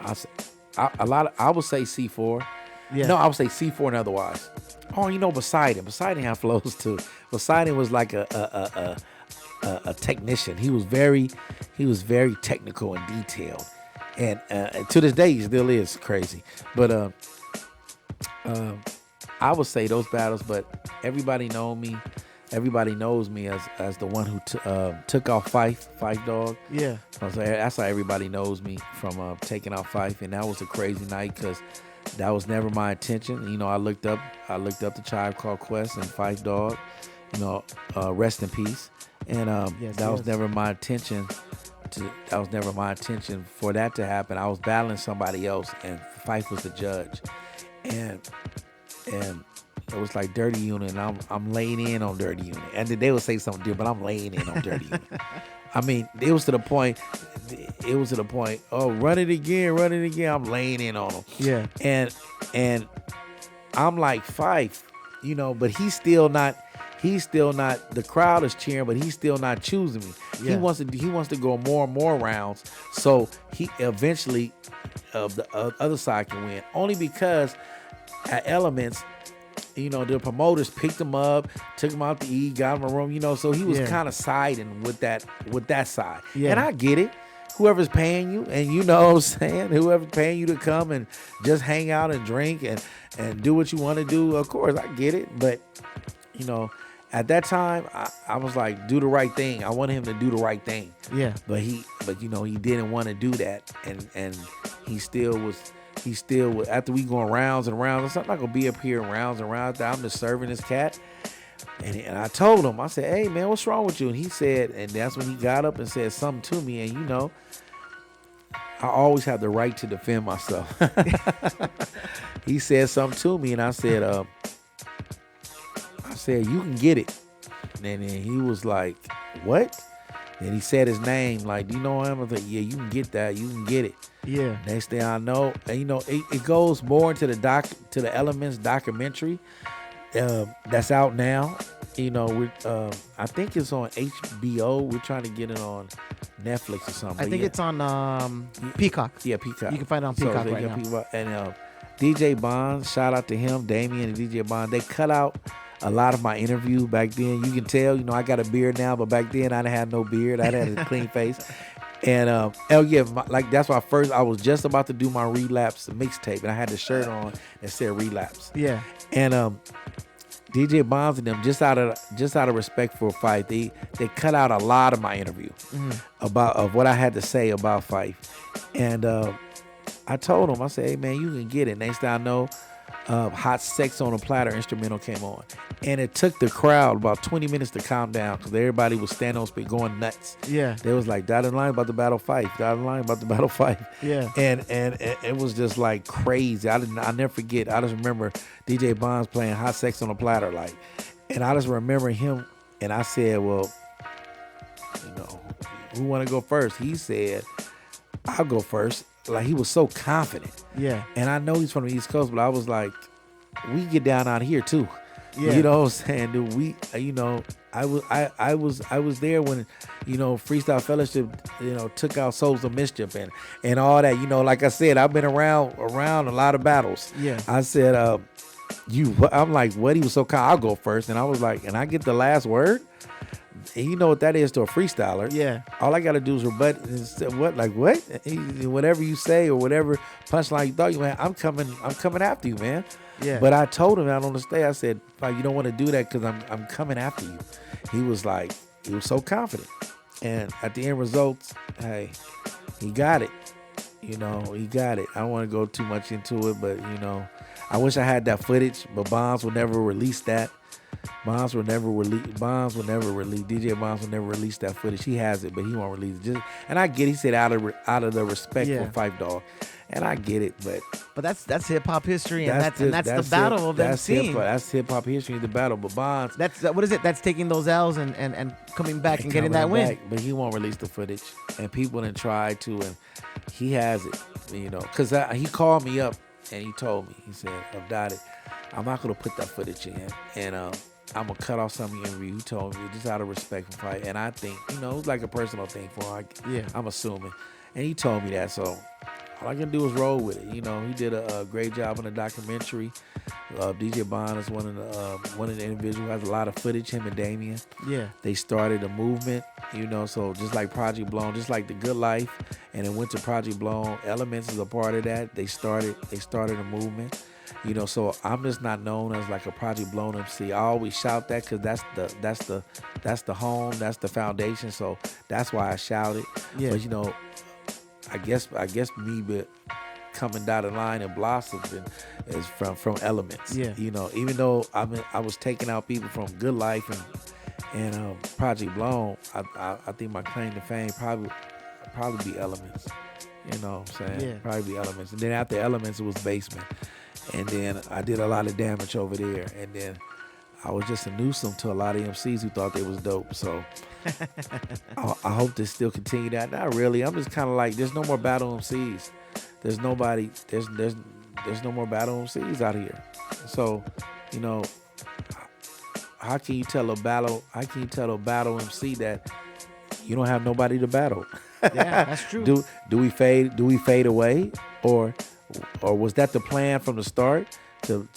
I would say C4. Yeah. No, I would say C4 and otherwise. Oh, Poseidon. Poseidon had flows too. Poseidon was like a technician. He was very technical and detailed. And to this day, he still is crazy. But I would say those battles. But everybody knows me as the one who took off Fife Dog. Yeah. So that's how everybody knows me, from taking out Fife. And that was a crazy night because that was never my intention. I looked up the Tribe Called Quest and Fife Dog. Rest in peace. And that was never my intention. That was never my intention for that to happen. I was battling somebody else, and Fife was the judge, and it was like Dirty Unit, and I'm laying in on Dirty Unit, and then they would say something different, but I'm laying in on Dirty Unit. I mean, it was to the point. Oh, run it again. I'm laying in on him. Yeah, and I'm like Fife, but he's still not he's still not. The crowd is cheering, but he's still not choosing me. Yeah. He wants to go more and more rounds, so he eventually the other side can win. Only because at Elements, the promoters picked him up, took him out to eat, got him a room, so he was kind of siding with that side. Yeah. And I get it. Whoever's paying you, and you know what I'm saying, whoever's paying you to come and just hang out and drink and do what you want to do, of course, I get it. But, at that time, I was like, do the right thing. I wanted him to do the right thing. Yeah. But he didn't want to do that. And he still was, after we going rounds and rounds, I'm not going to be up here rounds and rounds. I'm just serving this cat. And I told him, I said, hey, man, what's wrong with you? And he said, and that's when he got up and said something to me. And, I always have the right to defend myself. He said something to me, and I said, you can get it. And then he was like, what? And he said his name, like, do you know him? I was like, yeah, you can get that. You can get it. Yeah. Next thing I know, and it goes more into the Elements documentary that's out now. I think it's on HBO. We're trying to get it on Netflix or something. I think it's on Peacock. Yeah, Peacock. You can find it on Peacock right now. Peacock. And DJ Bond, shout out to him, Damien and DJ Bond. They cut out a lot of my interviews back then. You can tell, I got a beard now, but back then I didn't have no beard. I had a clean face. And that's why I was just about to do my Relapse mixtape, and I had the shirt on that said Relapse. Yeah. And DJ Bonds and them, just out of respect for Fife, they cut out a lot of my interview of what I had to say about Fife. And I told him, I said, hey man, you can get it. Next thing I know, Hot Sex on a Platter instrumental came on. And it took the crowd about 20 minutes to calm down because everybody was standing on speed going nuts. Yeah. They was like, dotted line about the Battle Fife, dotted line about the Battle Fife. Yeah. And it was just like crazy. I'll never forget. I just remember DJ Bonds playing Hot Sex on a Platter, and I just remember him, and I said, well, who want to go first? He said, I'll go first. Like, he was so confident. Yeah. And I know he's from the East Coast, but I was like, we get down out here too. Yeah. You know what I'm saying? Dude, I was there when, Freestyle Fellowship, took out Souls of Mischief and all that. Like I said, I've been around a lot of battles. Yeah. I said, I'm like, what? He was so kind. I'll go first. And I was like, and I get the last word? And you know what that is to a freestyler. Yeah. All I got to do is rebut and say, what? Like, what? Whatever you say or whatever punchline you thought you had, I'm coming after you, man. Yeah. But I told him out on the stage, I said, you don't want to do that because I'm coming after you. He was so confident. And at the end results, hey, he got it. He got it. I don't want to go too much into it, but, I wish I had that footage, but Bonds will never release that. DJ Bonds will never release that footage. He has it, but he won't release it. And I get it. He said out of the respect for Fife Dog. And I get it, but that's hip hop history, and that's the battle of them seeing. That's hip hop history, the battle. But Bonds, what is it? That's taking those L's and coming back and getting that win. But he won't release the footage, and people didn't try to, and he has it, because he called me up and he told me, he said, Dottie, I'm not gonna put that footage in, and I'm gonna cut off some of your interview. He told me just out of respect for Fife, and I think it was like a personal thing for him. I'm assuming, and he told me that, so. All I can do is roll with it. He did a great job on the documentary. DJ Bond is one of the individuals who has a lot of footage. Him and Damien. Yeah. They started a movement. So just like Project Blown, just like The Good Life, and it went to Project Blown. Elements is a part of that. They started a movement. So I'm just not known as like a Project Blown MC. I always shout that because that's the home, that's the foundation. So that's why I shout it. Yeah. But I guess me but coming down the line and blossoming is from Elements. Yeah. Even though I was taking out people from Good Life and Project Blown, I think my claim to fame probably be Elements. You know what I'm saying? Yeah. Probably be Elements. And then after Elements it was Basement. And then I did a lot of damage over there. And then I was just a nuisance to a lot of MCs who thought they was dope. So I hope to still continue that. Not really. I'm just kind of like, there's no more battle MCs. There's no more battle MCs out here. So, how can you tell a battle MC that you don't have nobody to battle? Yeah, that's true. Do we fade away, or was that the plan from the start to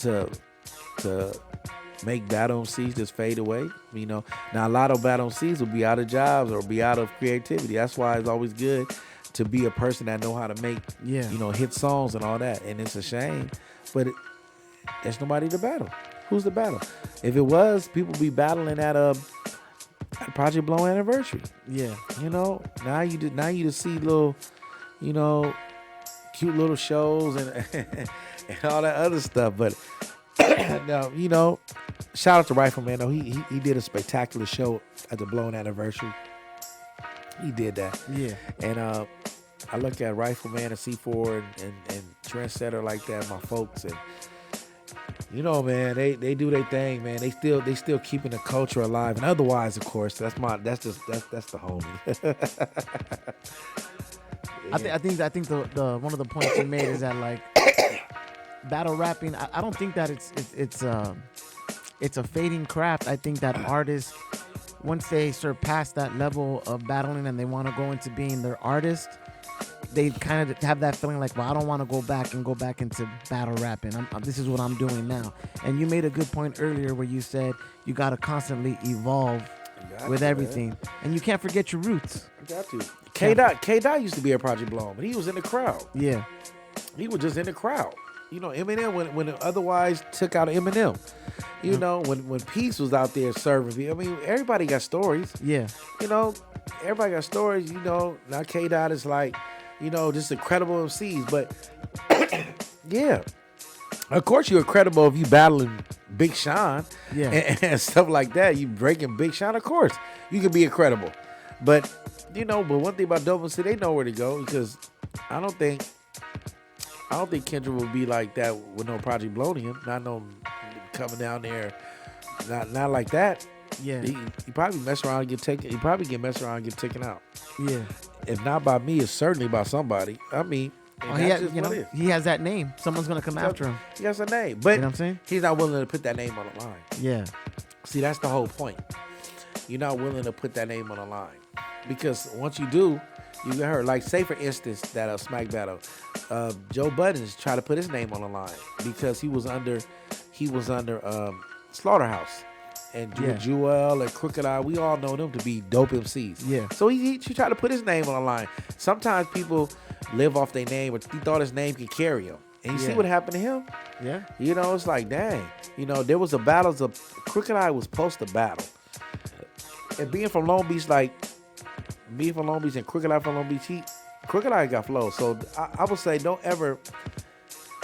make battle MCs just fade away? You know, now a lot of battle MCs will be out of jobs or be out of creativity. That's why it's always good to be a person that know how to make hit songs and all that. And it's a shame, but there's nobody to battle. Who's the battle? If it was, people be battling at Project Blow anniversary. Yeah. You know, now you just see little, cute little shows and and all that other stuff. But no, shout out to Rifleman though. He did a spectacular show at the Blown anniversary. He did that. Yeah. And I look at Rifleman and C4 and Trendsetter like that, my folks, and man, they do their thing, man. They still keeping the culture alive. And otherwise, of course, that's the homie. Yeah. I think the one of the points you made is that like battle rapping. I don't think that it's a fading craft. I think that artists, once they surpass that level of battling and they want to go into being their artist, they kind of have that feeling like, well, I don't want to go back into battle rapping. This is what I'm doing now. And you made a good point earlier where you said you got to constantly evolve with everything. Man. And you can't forget your roots. You got to. K-Dot used to be a Project Blown, but he was in the crowd. Yeah. He was just in the crowd. Eminem, when it otherwise took out Eminem. When Peace was out there serving people, I mean, everybody got stories. Yeah. Everybody got stories. Now K-Dot is like, just incredible MCs. But, yeah. Of course, you're credible if you battling Big Sean and stuff like that. You breaking Big Sean, of course. You can be incredible. But, but one thing about Dope MC, they know where to go because I don't think Kendrick will be like that with no Project Blonium. Not no coming down there, not like that. Yeah, he probably mess around and get taken. He probably get messed around and get taken out. Yeah, if not by me, it's certainly by somebody. I mean, he has that name. Someone's gonna come after him. He has a name, but what I'm saying? He's not willing to put that name on the line. Yeah. See, that's the whole point. You're not willing to put that name on the line because once you do. You get hurt. Like, say for instance, that Smack Battle, Joe Buttons tried to put his name on the line because he was under Slaughterhouse, and Jewel and Crooked Eye. We all know them to be dope MCs. Yeah. So he tried to put his name on the line. Sometimes people live off their name, but he thought his name could carry him. And you see what happened to him? Yeah. It's like, dang. There was a battle. Crooked Eye was supposed to battle, and being from Long Beach, me from Long Beach and Crooked Eye from Long Beach, Crooked Eye got flow. So I would say don't ever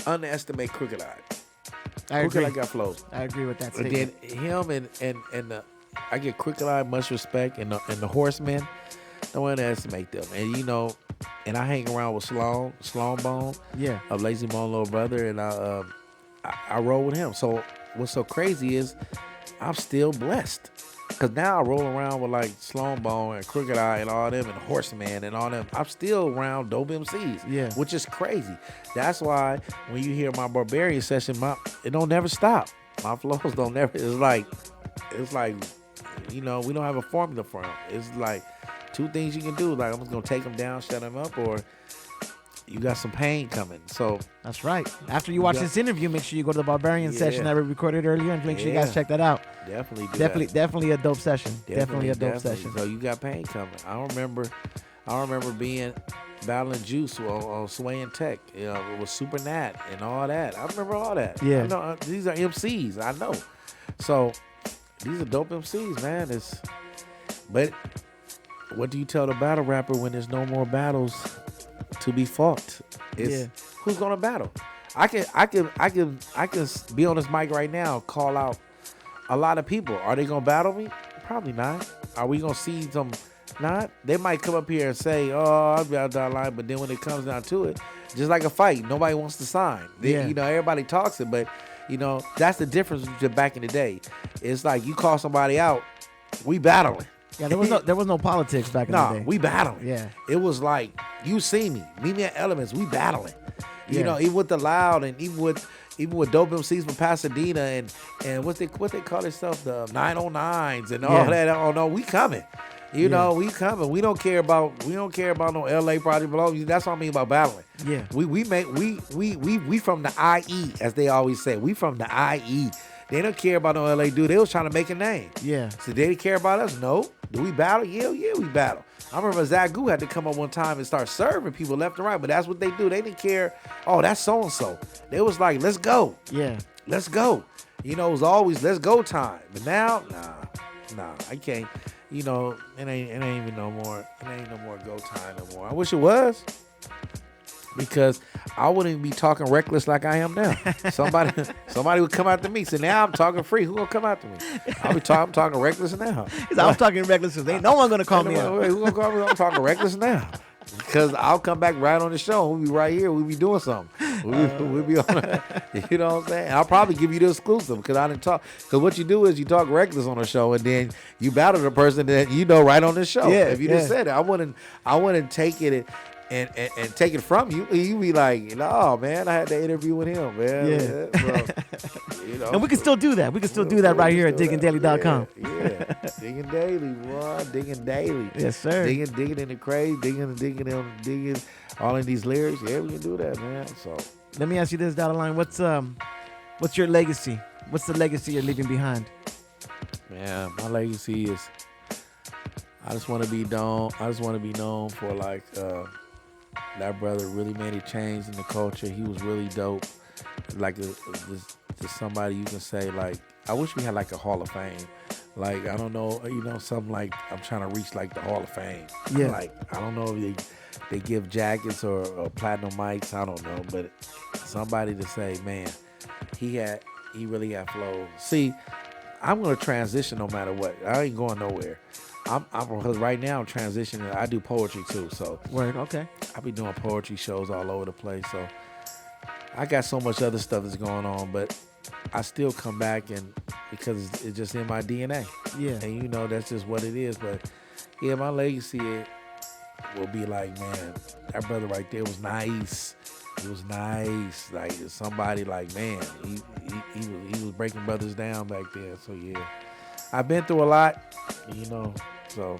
underestimate Crooked Eye. Crooked Eye got flows. I agree with that statement. And then him and I give Crooked Eye much respect and the Horsemen. Don't underestimate them. And and I hang around with Sloan Bone, of Lazy Bone little brother, and I roll with him. So what's so crazy is I'm still blessed. Because now I roll around with like Sloan Bone and Crooked Eye and all them and Horseman and all them. I'm still around dope MCs, which is crazy. That's why when you hear my Barbarian session, it don't never stop. My flows don't never. It's like, we don't have a formula for them. It's like two things you can do. Like I'm just gonna take them down, shut them up, or you got some pain coming. So that's right. After you watch this interview, make sure you go to the Barbarian session that we recorded earlier and make sure you guys check that out. Definitely a dope session. Definitely a dope session. So you got pain coming. I remember being battling Juice on Sway and Tech, with Super Nat and all that. I remember all that. Yeah. These are MCs. I know. So these are dope MCs, man. But what do you tell the battle rapper when there's no more battles to be fought? Who's gonna battle? I can be on this mic right now, call out a lot of people. Are they gonna battle me? Probably not. Are we gonna see some? Not. They might come up here and say, "Oh, I'll be out that line," but then when it comes down to it, just like a fight, nobody wants to sign. Everybody talks it, but that's the difference between back in the day. It's like you call somebody out, we battling. Yeah, there was no politics back in the day. No, we battling. Yeah. It was like, you see me, meet me at Elements, we battling. Even with the Loud and even with, even with dope MCs from Pasadena and what they call themselves, the 909s and all that. Oh no, we coming. You know, we coming. We don't care about no LA project below. That's what I mean about battling. Yeah. We from the IE, as they always say. We from the IE. They don't care about no LA dude. They was trying to make a name. Yeah. So they didn't care about us? No. Do we battle? Yeah, we battle. I remember Zagu had to come up one time and start serving people left and right, but that's what they do. They didn't care, oh, that's so-and-so. They was like, let's go. Yeah. Let's go. You know, it was always let's go time. But now, nah, I can't. You know, it ain't even no more. It ain't no more go time no more. I wish it was. Because I wouldn't be talking reckless like I am now. Somebody would come after me. So now I'm talking free. Who gonna come after me? I'm talking reckless now. I'm talking reckless because ain't no one gonna call me out. Who gonna call me? I'm talking reckless now. Because I'll come back right on the show. We'll be right here. We'll be doing something. We'll be on. You know what I'm saying? I'll probably give you the exclusive because I didn't talk. Because what you do is you talk reckless on the show and then you battle the person that you know right on the show. Yeah, if you just said it, I wouldn't take it. And take it from you, you be like, no, man, I had to interview with him, man. Yeah. So, you know, and we can still do that. We can still do that right here at DIGGINDAILY.com. Yeah. Digging Daily, boy. Digging Daily. Yes, sir. Digging in the craze, digging all in these lyrics. Yeah, we can do that, man. So let me ask you this, Line. What's your legacy? What's the legacy you're leaving behind? Man, my legacy is I just want to be known for like that brother really made a change in the culture. He was really dope. Like just somebody you can say like, I wish we had like a Hall of Fame. Like, I don't know, something like I'm trying to reach like the Hall of Fame. Yeah. Like, I don't know if they give jackets or platinum mics. I don't know, but somebody to say, man, he really had flow. See, I'm gonna transition no matter what. I ain't going nowhere. Because right now I'm transitioning. I do poetry too, so word. Okay. I be doing poetry shows all over the place. So I got so much other stuff that's going on, but I still come back and because it's just in my DNA. Yeah. And that's just what it is. But yeah, my legacy will be like, man, that brother right there was nice. He was nice. Like somebody like, man, he was breaking brothers down back then. So yeah, I've been through a lot, So,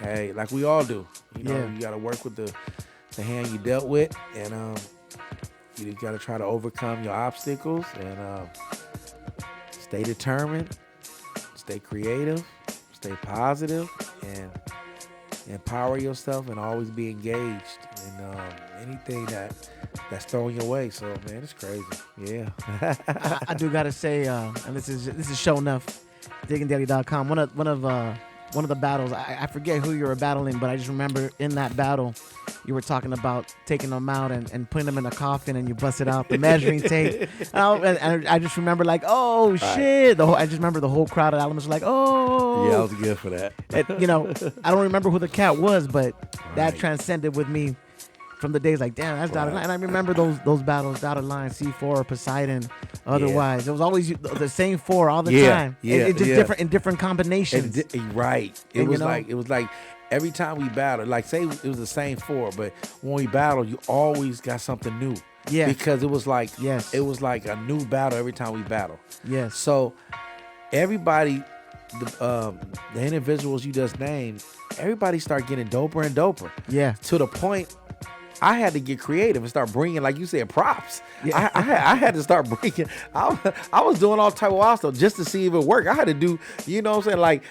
hey, like we all do, you got to work with the hand you dealt with, and you got to try to overcome your obstacles and stay determined, stay creative, stay positive, and empower yourself, and always be engaged in anything that's thrown your way. So, man, it's crazy. Yeah. I do gotta say, and this is show enough, DIGGINDAILY.com. One of the battles, I forget who you were battling, but I just remember in that battle, you were talking about taking them out and putting them in a coffin, and you busted out the measuring tape. And I just remember like, oh shit! I just remember the whole crowd at Alamos was like, oh. Yeah, I was good for that. I don't remember who the cat was, but that transcended with me from the days like, damn, that's Dotted Line. And I remember those battles, Dotted Line, C4, Poseidon. Otherwise, it was always the same four all the time. It's just different in different combinations. Right. It was like every time we battled, like say it was the same four, but when we battled, you always got something new. Yeah. Because it was like it was like a new battle every time we battle. Yes. So everybody, the individuals you just named, everybody start getting doper and doper. Yeah. To the point I had to get creative and start bringing, like you said, props. Yeah. I had to start bringing. I was doing all type of wild stuff just to see if it worked. I had to do, you know what I'm saying? Like,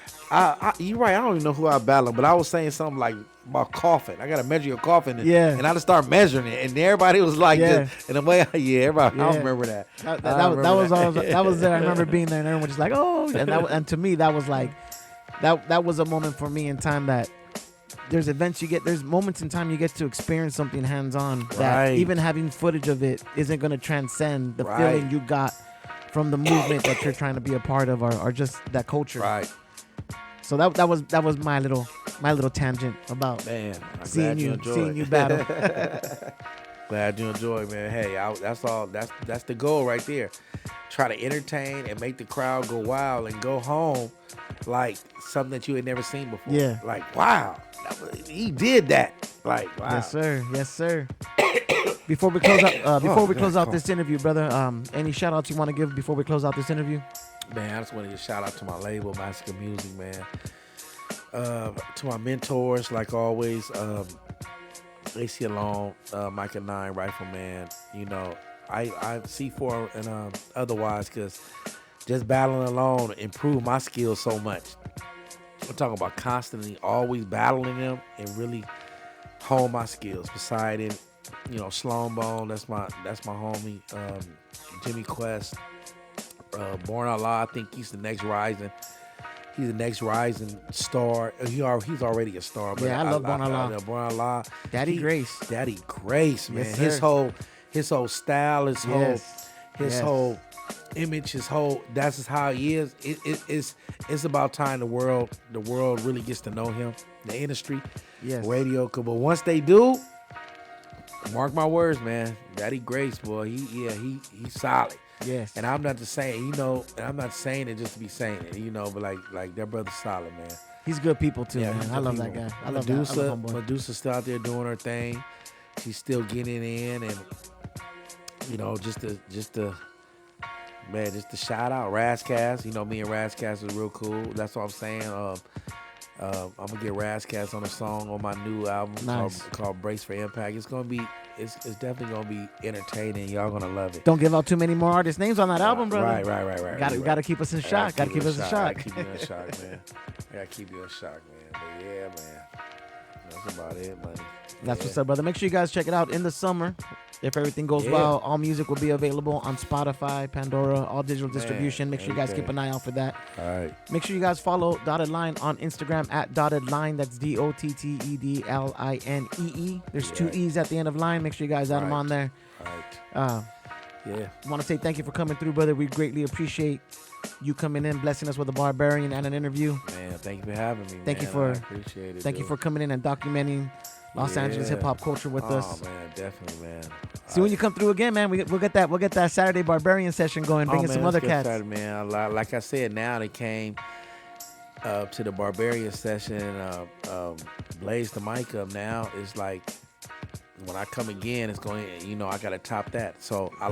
you're right. I don't even know who I battled, but I was saying something like about coughing. I got to measure your coughing. And I just start measuring it. And everybody was like, just, in a way, everybody, I remember that. That was there. I remember being there and everyone was just like, oh. And to me, that was like, that was a moment for me in time that there's moments in time you get to experience something hands-on that even having footage of it isn't going to transcend the feeling you got from the movement that you're trying to be a part of or just that culture. Right. So that was my little tangent about seeing you battle. Glad you enjoy, man. Hey, that's all. That's the goal right there. Try to entertain and make the crowd go wild and go home like something that you had never seen before. Yeah. Like, wow, he did that. Like, wow. Yes, sir. Yes, sir. Before we close out, God, this interview, brother, any shout outs you want to give before we close out this interview? Man, I just want to give a shout out to my label, Massacre Music, man. To my mentors, like always, AC Alone, Micah 9, Rifleman. You know, I C4 and otherwise, because just battling alone improved my skills so much. I'm talking about constantly always battling them and really hone my skills. Poseidon, you know, Sloan Bone, that's my homie. Jimmy Quest, Born Allah, I think he's the next rising. He's the next rising star. He's already a star. But yeah, I love Born Allah. Born Allah. Daddy Grace, man. Yes, his whole style, his yes. whole image, that's just how he is. It's about time the world really gets to know him, the industry, yes, radio. But once they do, mark my words, man, Daddy Grace, boy, he's solid. yes. And I'm not just saying, I'm not saying it just to be saying it, but like that brother's solid, man. He's good people too, man. he's I good love people. that guy. I love Medusa, that. I love homeboy. Medusa's still out there doing her thing. She's still getting in, and just to shout out Razcast. Me and Razcast is real cool. That's what I'm saying. I'm gonna get Razcast on a song on my new album called Brace for Impact. It's definitely gonna be entertaining. Y'all gonna love it. Don't give out too many more artist names on that album, brother. Right. Gotta keep us in shock. Gotta keep us in shock. Gotta keep you in shock, man. I gotta keep you in shock, man. But yeah, man. That's about it, buddy. That's what's up, brother. Make sure you guys check it out in the summer. If everything goes well, all music will be available on Spotify, Pandora, all digital distribution. Make sure you guys keep an eye out for that. All right. Make sure you guys follow Dotted Line on Instagram at Dotted Line. That's DOTTEDLINEE. There's two E's at the end of line. Make sure you guys add them on there. All right. I want to say thank you for coming through, brother. We greatly appreciate you coming in, blessing us with a Barbarian and an interview. Man, thank you for having me. Thank you I appreciate it. Thank you for coming in and documenting Los Angeles hip hop culture with us. Oh man, definitely, man. See, when you come through again, man, we'll get that Saturday Barbarian session going. Bring in some other cats. Saturday, man. Like I said, now they came to the Barbarian session. Blaze the mic up now. It's like when I come again, it's going. I gotta top that. So I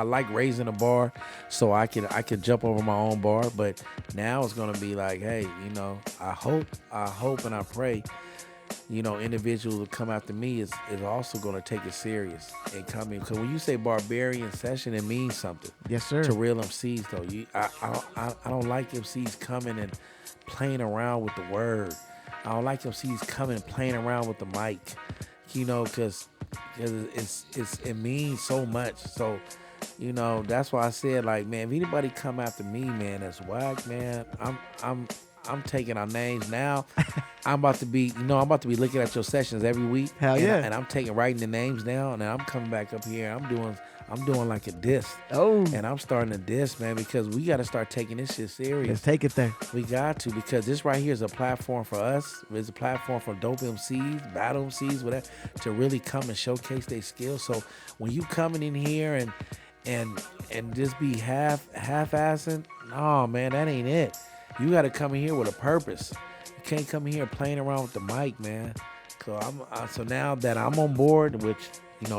like raising the bar, so I can jump over my own bar. But now it's gonna be like, hey, I hope and I pray. Individuals that come after me is also going to take it serious and come in. Because when you say Barbarian session, it means something. Yes, sir. To real MCs, though. I don't like MCs coming and playing around with the word. I don't like MCs coming and playing around with the mic, because it means so much. So, that's why I said, like, man, if anybody come after me, man, that's whack, man, I'm taking our names now. I'm about to be looking at your sessions every week. Hell yeah. And I'm writing the names down, and I'm coming back up here. And I'm doing like a diss. Oh. And I'm starting a diss, man, because we got to start taking this shit serious. Let's take it there. We got to, because this right here is a platform for us. It's a platform for dope MCs, battle MCs, whatever, to really come and showcase their skills. So when you coming in here and just be half-assing, oh man, that ain't it. You got to come in here with a purpose. You can't come in here playing around with the mic, man. So now that I'm on board, which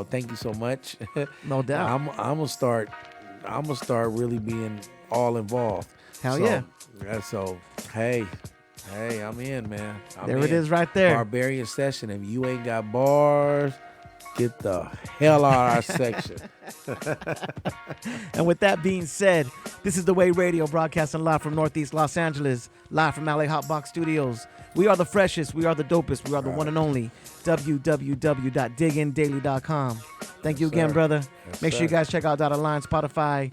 thank you so much. No doubt. I'm gonna start really being all involved. Hell yeah. So hey, I'm in, man. It is right there. Barbarian session. If you ain't got bars, get the hell out of our section. And with that being said, this is The Way Radio, broadcasting live from Northeast Los Angeles, live from LA HOTBOX Studios. We are the freshest, we are the dopest, we are the one and only www.diggindaily.com. Thank you again, brother. Make sure you guys check out Dotted Line, Spotify,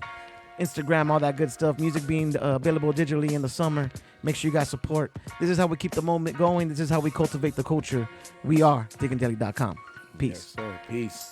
Instagram, all that good stuff. Music being available digitally in the summer. Make sure you guys support. This is how we keep the moment going. This is how we cultivate the culture. We are DIGGINDAILY.com. Peace. Yes, sir. Peace.